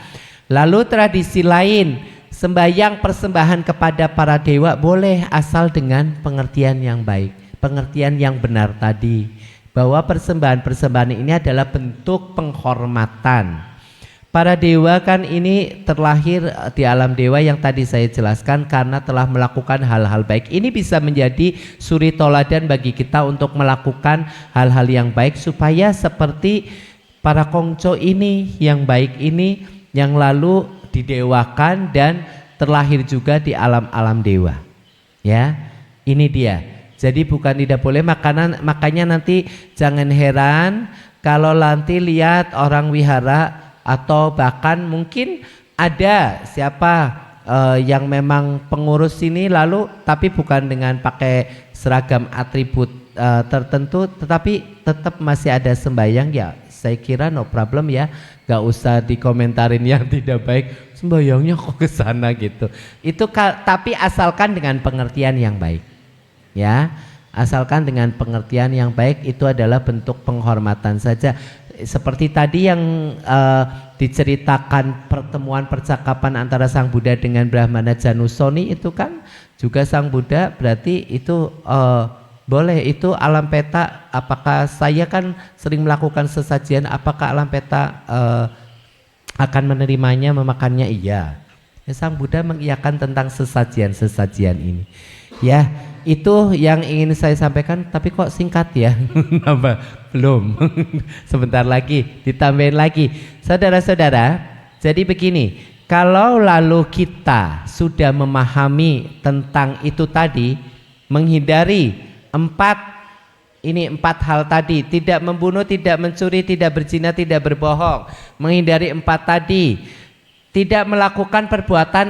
Lalu tradisi lain, sembahyang persembahan kepada para dewa boleh, asal dengan pengertian yang baik, pengertian yang benar tadi, bahwa persembahan-persembahan ini adalah bentuk penghormatan. Para dewa kan ini terlahir di alam dewa yang tadi saya jelaskan karena telah melakukan hal-hal baik. Ini bisa menjadi suri toladan bagi kita untuk melakukan hal-hal yang baik supaya seperti para kongco ini yang baik ini yang lalu didewakan dan terlahir juga di alam-alam dewa. Ya, ini dia. Jadi bukan tidak boleh makanan, makanya nanti jangan heran kalau nanti lihat orang wihara atau bahkan mungkin ada siapa yang memang pengurus sini lalu tapi bukan dengan pakai seragam atribut tertentu, tetapi tetap masih ada sembahyang, ya saya kira no problem ya, gak usah dikomentarin yang tidak baik, sembahyangnya kok ke sana gitu. Itu tapi asalkan dengan pengertian yang baik ya, asalkan dengan pengertian yang baik, itu adalah bentuk penghormatan saja. Seperti tadi yang diceritakan pertemuan percakapan antara Sang Buddha dengan Brahmana Janusoni itu kan juga Sang Buddha, berarti itu boleh, itu alam peta. Apakah saya kan sering melakukan sesajian, apakah alam peta akan menerimanya, memakannya? Iya ya, Sang Buddha mengiyakan tentang sesajian-sesajian ini ya. Itu yang ingin saya sampaikan, tapi kok singkat ya? Belum. Sebentar lagi ditambahin lagi. Saudara-saudara, jadi begini, kalau lalu kita sudah memahami tentang itu tadi, menghindari empat hal tadi, tidak membunuh, tidak mencuri, tidak berzina, tidak berbohong, menghindari empat tadi, tidak melakukan perbuatan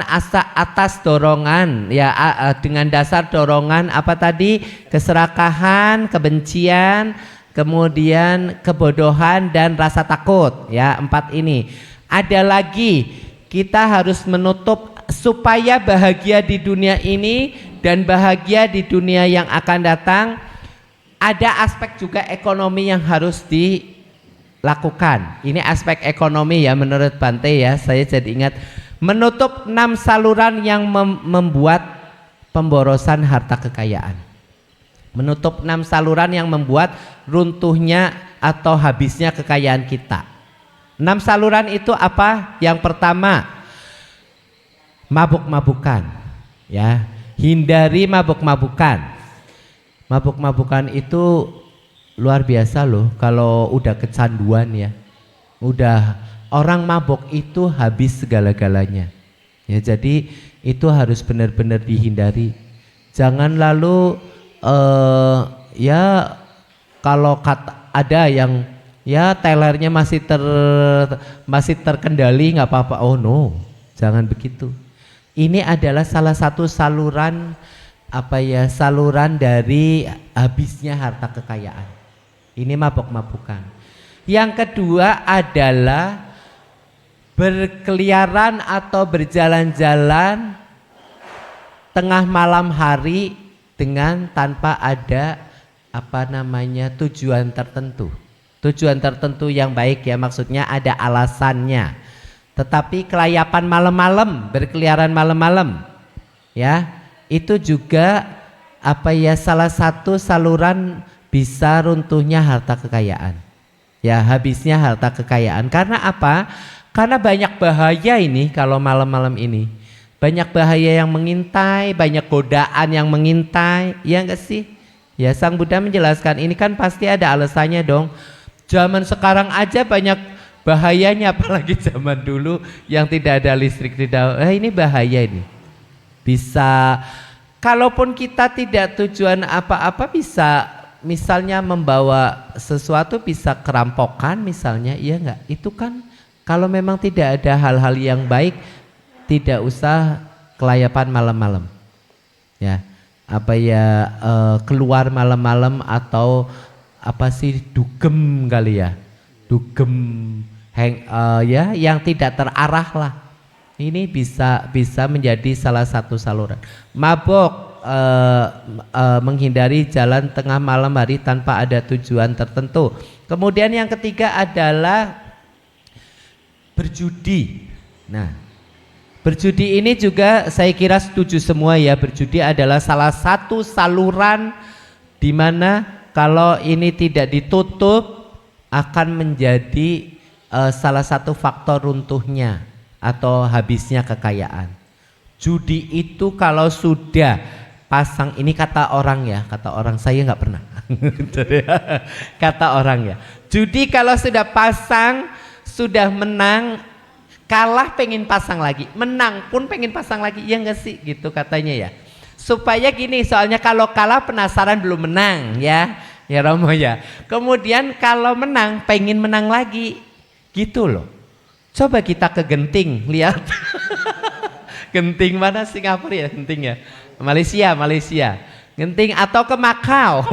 atas dorongan ya, dengan dasar dorongan apa tadi, keserakahan, kebencian, kemudian kebodohan dan rasa takut ya, empat ini. Ada lagi, kita harus menutup supaya bahagia di dunia ini dan bahagia di dunia yang akan datang. Ada aspek juga ekonomi yang harus dilakukan. Ini aspek ekonomi ya menurut Bante ya, saya jadi ingat menutup 6 saluran yang membuat pemborosan harta kekayaan. Menutup 6 saluran yang membuat runtuhnya atau habisnya kekayaan kita. 6 saluran itu apa? Yang pertama, mabuk-mabukan ya, hindari mabuk-mabukan. Mabuk-mabukan itu luar biasa loh, kalau udah kecanduan ya, udah orang mabuk itu habis segala-galanya ya. Jadi itu harus benar-benar dihindari. Jangan lalu ya kalau ada yang ya telernya masih terkendali nggak apa-apa, oh no, jangan begitu. Ini adalah salah satu saluran saluran dari habisnya harta kekayaan. Ini mabuk-mabukan. Yang kedua adalah berkeliaran atau berjalan-jalan tengah malam hari dengan tanpa ada tujuan tertentu. Tujuan tertentu yang baik ya, maksudnya ada alasannya. Tetapi kelayapan malam-malam, berkeliaran malam-malam ya, itu juga salah satu saluran bisa runtuhnya harta kekayaan ya, habisnya harta kekayaan. Karena apa? Karena banyak bahaya ini kalau malam-malam ini, banyak bahaya yang mengintai, banyak godaan yang mengintai, ya enggak sih ya. Sang Buddha menjelaskan ini kan pasti ada alasannya dong. Zaman sekarang aja banyak bahayanya, apalagi zaman dulu yang tidak ada listrik, ini bahaya ini. Bisa, kalaupun kita tidak tujuan apa-apa, bisa misalnya membawa sesuatu, bisa kerampokan misalnya, iya enggak? Itu kan kalau memang tidak ada hal-hal yang baik, tidak usah kelayapan malam-malam ya. Keluar malam-malam atau dugem kali ya, dugem yang tidak terarah lah. Ini bisa menjadi salah satu saluran. Mabok, menghindari jalan tengah malam hari tanpa ada tujuan tertentu. Kemudian yang ketiga adalah berjudi. Nah, berjudi ini juga saya kira setuju semua ya. Berjudi adalah salah satu saluran di mana kalau ini tidak ditutup akan menjadi salah satu faktor runtuhnya atau habisnya kekayaan. Judi itu kalau sudah pasang, ini kata orang ya, kata orang, saya nggak pernah. Kata orang ya, judi kalau sudah pasang, sudah menang, kalah pengen pasang lagi, menang pun pengen pasang lagi, ya nggak sih gitu katanya ya. Supaya gini, soalnya kalau kalah penasaran belum menang ya Romo ya. Kemudian kalau menang pengen menang lagi, gitu loh. Coba kita ke Genting, lihat. Genting mana, Singapura ya Genting ya? Malaysia. Genting atau ke Makau.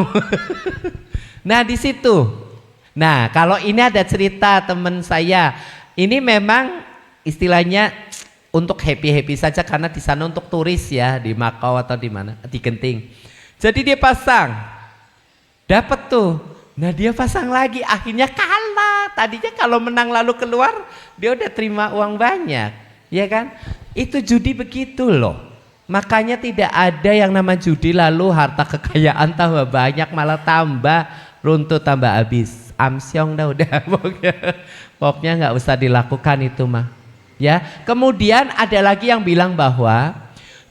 Nah di situ. Nah kalau ini ada cerita teman saya. Ini memang istilahnya untuk happy saja karena di sana untuk turis ya, di Makau atau di mana, di Genting. Jadi dia pasang, dapat tuh. Nah dia pasang lagi, akhirnya kalah. Tadinya kalau menang lalu keluar, dia udah terima uang banyak, ya kan? Itu judi begitu loh. Makanya tidak ada yang nama judi lalu harta kekayaan tambah banyak, malah tambah runtuh, tambah habis. Amsyong dah udah, pokoknya nggak usah dilakukan itu mah. Ya, kemudian ada lagi yang bilang bahwa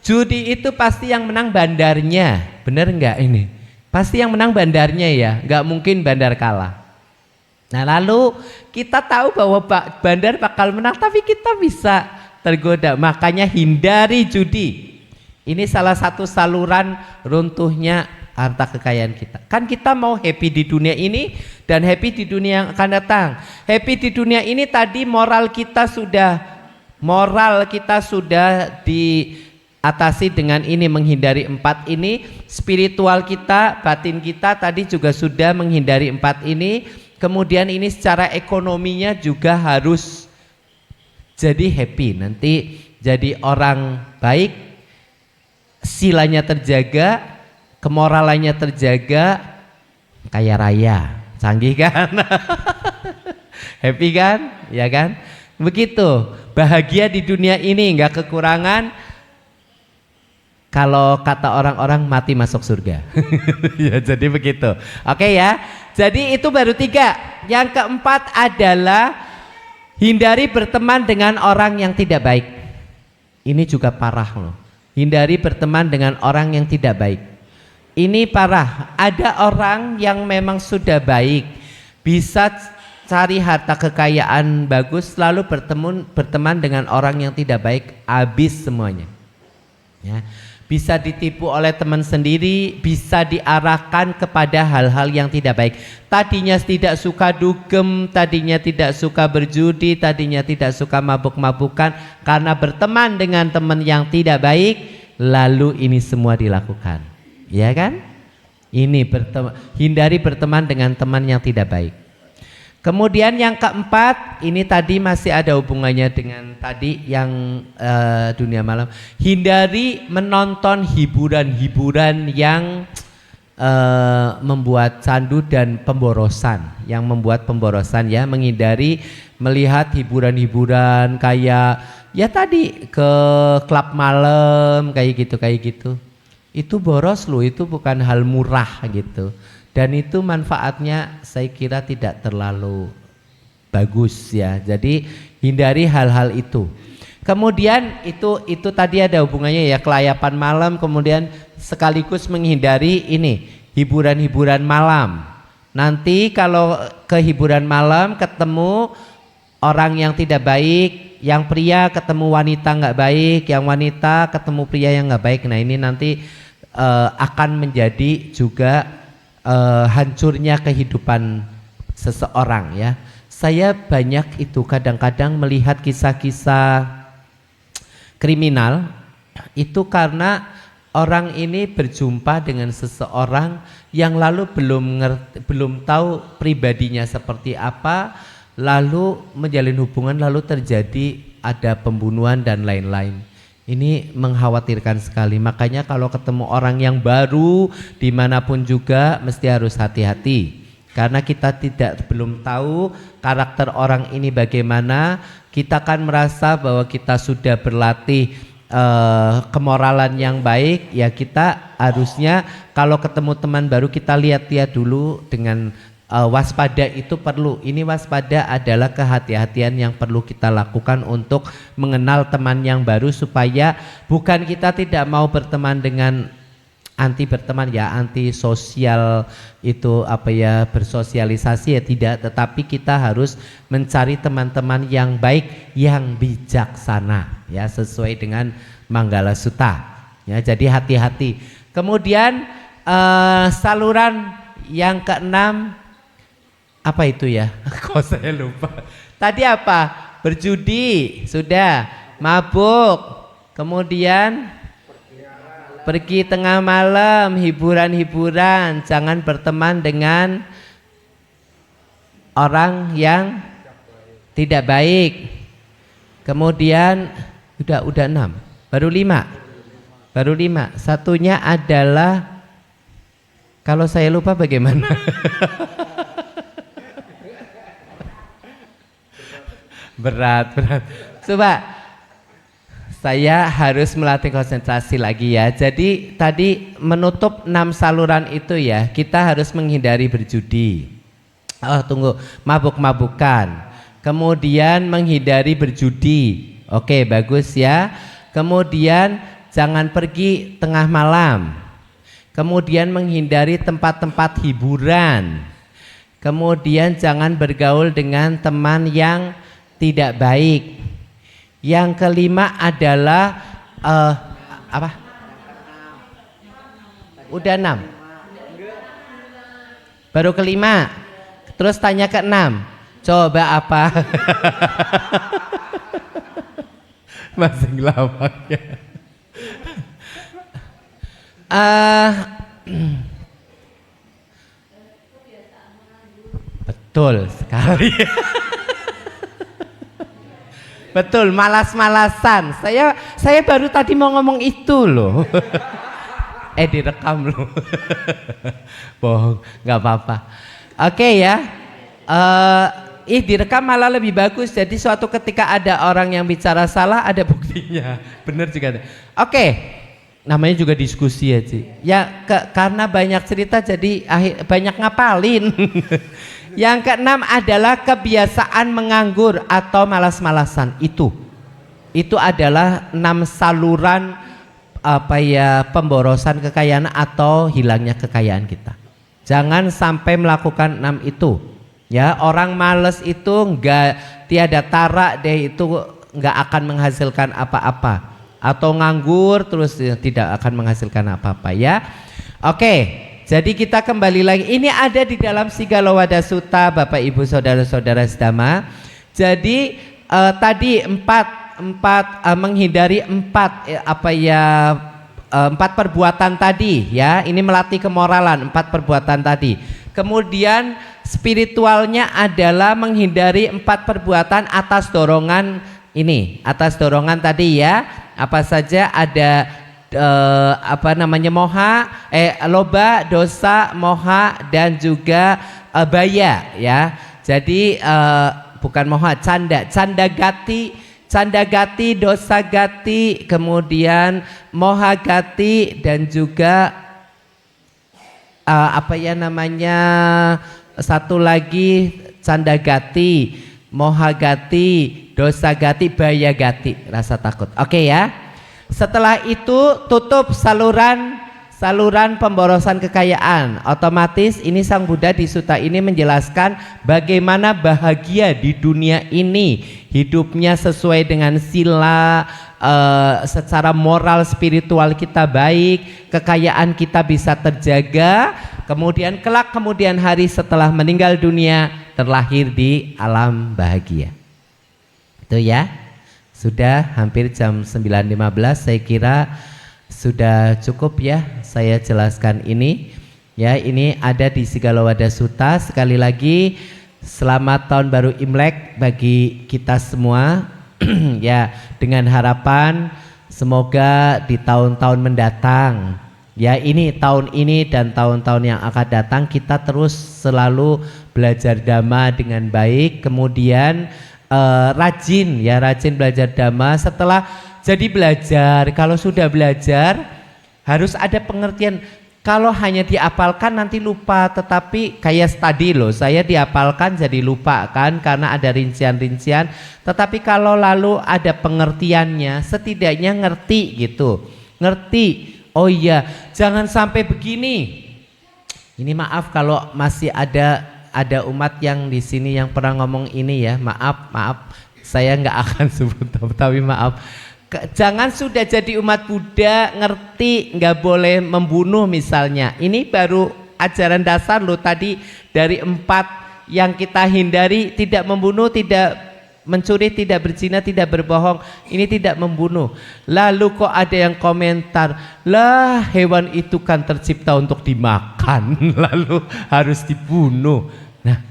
judi itu pasti yang menang bandarnya, bener nggak ini? Pasti yang menang bandarnya ya, nggak mungkin bandar kalah. Nah lalu kita tahu bahwa bandar bakal menang, tapi kita bisa tergoda. Makanya hindari judi. Ini salah satu saluran runtuhnya harta kekayaan kita. Kan kita mau happy di dunia ini dan happy di dunia yang akan datang. Happy di dunia ini tadi moral kita sudah diatasi dengan ini, menghindari 4 ini. Spiritual kita, batin kita tadi juga sudah menghindari 4 ini. Kemudian ini secara ekonominya juga harus jadi happy, nanti jadi orang baik, silanya terjaga, kemoralannya terjaga, kaya raya, canggih kan? Happy kan? Ya kan? Begitu, bahagia di dunia ini, nggak kekurangan. Kalau kata orang-orang mati masuk surga. Ya jadi begitu. Oke ya. Jadi itu baru 3. Yang keempat adalah hindari berteman dengan orang yang tidak baik. Ini juga parah loh. Hindari berteman dengan orang yang tidak baik. Ini parah. Ada orang yang memang sudah baik, bisa cari harta kekayaan bagus, lalu berteman dengan orang yang tidak baik, habis semuanya. Ya. Bisa ditipu oleh teman sendiri, bisa diarahkan kepada hal-hal yang tidak baik. Tadinya tidak suka dugem, tadinya tidak suka berjudi, tadinya tidak suka mabuk-mabukan, karena berteman dengan teman yang tidak baik, lalu ini semua dilakukan. Ya kan? Ini hindari berteman dengan teman yang tidak baik. Kemudian yang keempat, ini tadi masih ada hubungannya dengan tadi yang dunia malam. Hindari menonton hiburan-hiburan yang membuat candu dan pemborosan, yang membuat pemborosan ya. Menghindari melihat hiburan-hiburan kayak ya tadi ke klub malam kayak gitu. Itu boros loh, itu bukan hal murah gitu. Dan itu manfaatnya saya kira tidak terlalu bagus ya. Jadi hindari hal-hal itu. Kemudian itu tadi ada hubungannya ya, kelayapan malam, kemudian sekaligus menghindari ini hiburan-hiburan malam. Nanti kalau ke hiburan malam ketemu orang yang tidak baik, yang pria ketemu wanita nggak baik, yang wanita ketemu pria yang nggak baik. Nah ini nanti akan menjadi juga hancurnya kehidupan seseorang ya. Saya banyak itu kadang-kadang melihat kisah-kisah kriminal itu karena orang ini berjumpa dengan seseorang yang lalu belum tahu pribadinya seperti apa, lalu menjalin hubungan lalu terjadi ada pembunuhan dan lain-lain. Ini mengkhawatirkan sekali. Makanya kalau ketemu orang yang baru dimanapun juga mesti harus hati-hati. Karena kita belum tahu karakter orang ini bagaimana. Kita kan merasa bahwa kita sudah berlatih kemoralan yang baik, ya kita harusnya kalau ketemu teman baru kita lihat-lihat dulu dengan waspada itu perlu. Ini waspada adalah kehati-hatian yang perlu kita lakukan untuk mengenal teman yang baru, supaya bukan kita tidak mau berteman dengan anti sosial itu bersosialisasi ya tidak, tetapi kita harus mencari teman-teman yang baik, yang bijaksana ya, sesuai dengan Manggala Sutta ya. Jadi hati-hati. Kemudian saluran yang keenam apa itu ya? Kok saya lupa. Tadi apa? Berjudi, sudah. Mabuk. Kemudian pergi tengah malam, hiburan-hiburan, jangan berteman dengan orang yang tidak baik. Kemudian udah 6, baru 5. Satunya adalah, kalau saya lupa bagaimana? berat. Coba saya harus melatih konsentrasi lagi ya. Jadi tadi menutup 6 saluran itu ya, kita harus menghindari berjudi. Mabuk-mabukan. Kemudian menghindari berjudi. Oke, bagus ya. Kemudian jangan pergi tengah malam. Kemudian menghindari tempat-tempat hiburan. Kemudian jangan bergaul dengan teman yang tidak baik. Yang kelima adalah apa? Udah 6. Baru kelima. Terus tanya ke 6. Coba apa? Masih ngelawaknya. Betul sekali. Betul, malas-malasan. Saya baru tadi mau ngomong itu loh. Direkam loh. Bohong, nggak apa-apa. Oke ya. Direkam malah lebih bagus. Jadi suatu ketika ada orang yang bicara salah, ada buktinya. Bener juga. Oke. Namanya juga diskusi ya, Ci. Ya karena banyak cerita jadi banyak ngapalin. Yang keenam adalah kebiasaan menganggur atau malas-malasan. Itu adalah 6 saluran pemborosan kekayaan atau hilangnya kekayaan kita. Jangan sampai melakukan 6 itu. Ya, orang malas itu tiada tara deh, itu nggak akan menghasilkan apa-apa. Atau nganggur terus tidak akan menghasilkan apa-apa ya. Oke. Jadi kita kembali lagi, ini ada di dalam Siggalowada Sutta Bapak Ibu Saudara-saudara sedama. Jadi tadi 4 menghindari 4 perbuatan tadi ya. Ini melatih kemoralan 4 perbuatan tadi. Kemudian spiritualnya adalah menghindari 4 perbuatan atas dorongan ini, atas dorongan tadi ya. Apa saja ada moha, loba, dosa, moha dan juga baya ya. Jadi bukan moha, canda gati, dosa gati, kemudian moha gati dan juga satu lagi canda gati, moha gati, dosa gati, baya gati, rasa takut. Oke ya. Setelah itu tutup saluran pemborosan kekayaan. Otomatis ini Sang Buddha di sutta ini menjelaskan bagaimana bahagia di dunia ini, hidupnya sesuai dengan sila, secara moral spiritual kita baik, kekayaan kita bisa terjaga, kemudian kelak kemudian hari setelah meninggal dunia terlahir di alam bahagia. Itu ya. Sudah hampir jam 9.15, saya kira sudah cukup ya saya jelaskan ini. Ya, ini ada di Siggalowada Sutta. Sekali lagi Selamat tahun baru Imlek bagi kita semua. Ya, dengan harapan semoga di tahun-tahun mendatang, ya ini tahun ini dan tahun-tahun yang akan datang, kita terus selalu belajar dhamma dengan baik. Kemudian rajin belajar dhamma. Setelah jadi belajar, kalau sudah belajar harus ada pengertian. Kalau hanya diapalkan nanti lupa, tetapi kayak tadi loh, saya diapalkan jadi lupa kan karena ada rincian-rincian. Tetapi kalau lalu ada pengertiannya, setidaknya ngerti gitu. Ngerti, oh iya, jangan sampai begini. Ini maaf kalau masih ada umat yang di sini yang pernah ngomong ini ya, maaf, saya nggak akan sebut tapi maaf. Jangan sudah jadi umat Buddha ngerti nggak boleh membunuh misalnya. Ini baru ajaran dasar loh, tadi dari 4 yang kita hindari, tidak membunuh, tidak mencuri, tidak berzina, tidak berbohong, ini tidak membunuh. Lalu kok ada yang komentar, lah hewan itu kan tercipta untuk dimakan lalu harus dibunuh. Nah,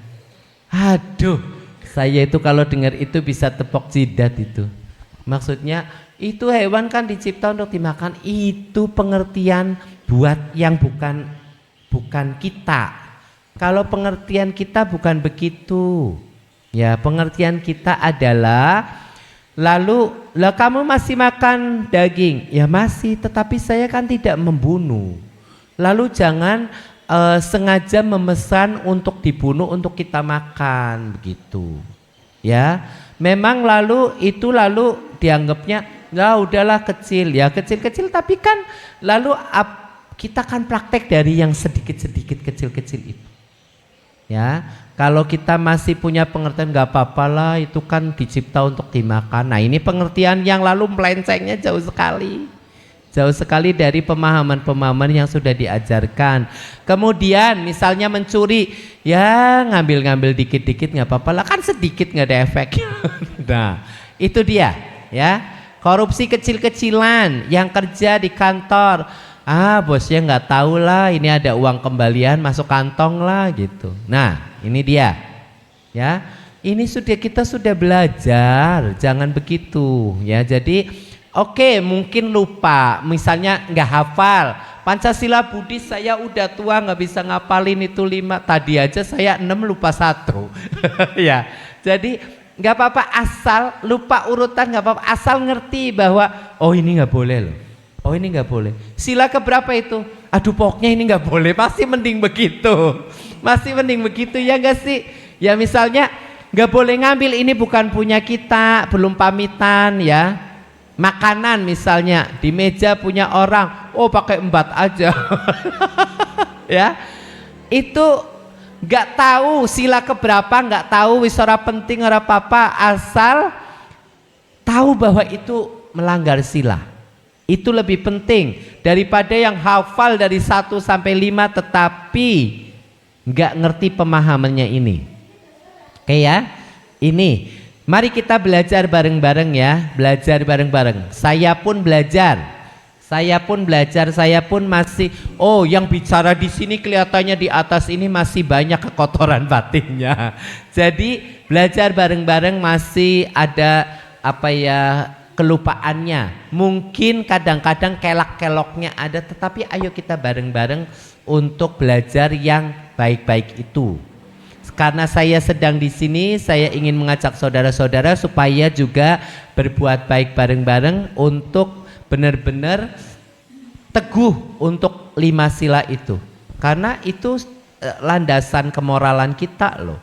aduh, saya itu kalau dengar itu bisa tepok jidat itu. Maksudnya itu hewan kan dicipta untuk dimakan, itu pengertian buat yang bukan kita. Kalau pengertian kita bukan begitu. Ya, pengertian kita adalah lalu lah kamu masih makan daging? Ya masih, tetapi saya kan tidak membunuh. Lalu jangan sengaja memesan untuk dibunuh untuk kita makan begitu. Ya, memang lalu dianggapnya ya udahlah kecil, ya kecil-kecil, tapi kan lalu kita kan praktek dari yang sedikit-sedikit kecil-kecil itu. Ya, kalau kita masih punya pengertian nggak apa-apa lah, itu kan dicipta untuk dimakan. Nah ini pengertian yang lalu melencengnya jauh sekali dari pemahaman-pemahaman yang sudah diajarkan. Kemudian misalnya mencuri, ya ngambil dikit-dikit nggak apa-apa lah, kan sedikit nggak ada efek. Nah itu dia ya. Korupsi kecil-kecilan, yang kerja di kantor, bosnya nggak tahu lah, ini ada uang kembalian masuk kantong lah gitu. Nah ini dia ya, ini kita sudah belajar, jangan begitu ya. Jadi oke, mungkin lupa, misalnya nggak hafal Pancasila Buddhis, saya udah tua nggak bisa ngapalin itu 5, tadi aja saya 6 lupa 1. Ya, jadi nggak apa-apa, asal lupa urutan nggak apa-apa, asal ngerti bahwa oh ini nggak boleh loh, oh ini nggak boleh. Sila keberapa itu? Aduh pokoknya ini nggak boleh, masih mending begitu ya nggak sih? Ya misalnya nggak boleh ngambil, ini bukan punya kita, belum pamitan ya. Makanan misalnya di meja punya orang, oh pakai embat aja. Ya itu nggak tahu sila keberapa, nggak tahu, wis ora penting ora apa-apa, asal tahu bahwa itu melanggar sila. Itu lebih penting daripada yang hafal dari 1 sampai 5 tetapi nggak ngerti pemahamannya ini. Oke ya, ini mari kita belajar bareng-bareng ya, belajar bareng-bareng. Saya pun belajar, saya pun masih, oh yang bicara di sini kelihatannya di atas ini masih banyak kekotoran batinnya. Jadi belajar bareng-bareng masih ada kelupaannya. Mungkin kadang-kadang kelak-keloknya ada, tetapi ayo kita bareng-bareng untuk belajar yang baik-baik itu. Karena saya sedang di sini, saya ingin mengajak saudara-saudara supaya juga berbuat baik bareng-bareng untuk benar-benar teguh untuk 5 sila itu, karena itu landasan kemoralan kita loh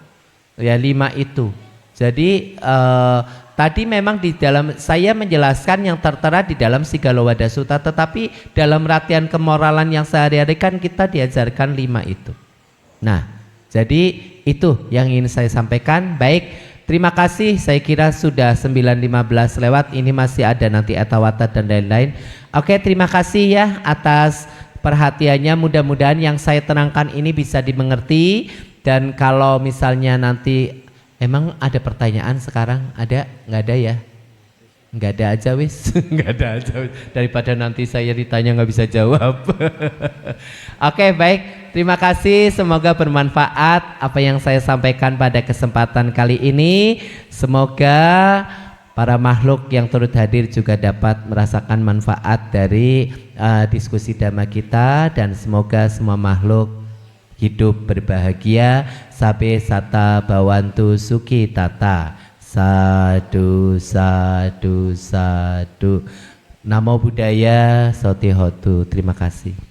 ya, 5 itu. Jadi tadi memang di dalam saya menjelaskan yang tertera di dalam Sigalowadah Sutta, tetapi dalam latihan kemoralan yang sehari-hari kan kita diajarkan 5 itu. Nah jadi itu yang ingin saya sampaikan. Baik, terima kasih, saya kira sudah 9.15 lewat, ini masih ada nanti etawata dan lain-lain. Oke, terima kasih ya atas perhatiannya, mudah-mudahan yang saya terangkan ini bisa dimengerti. Dan kalau misalnya nanti emang ada pertanyaan sekarang, ada? Nggak ada ya? Nggak ada aja wis. Nggak ada aja wis. Daripada nanti saya ditanya nggak bisa jawab. Oke, baik. terima kasih, semoga bermanfaat apa yang saya sampaikan pada kesempatan kali ini. Semoga para makhluk yang turut hadir juga dapat merasakan manfaat dari diskusi dhamma kita, dan semoga semua makhluk hidup berbahagia. Sabe sata bawantu suki tata. Sadu, sadu, sadu. Namo Buddhaya, Sotihotu. Terima kasih.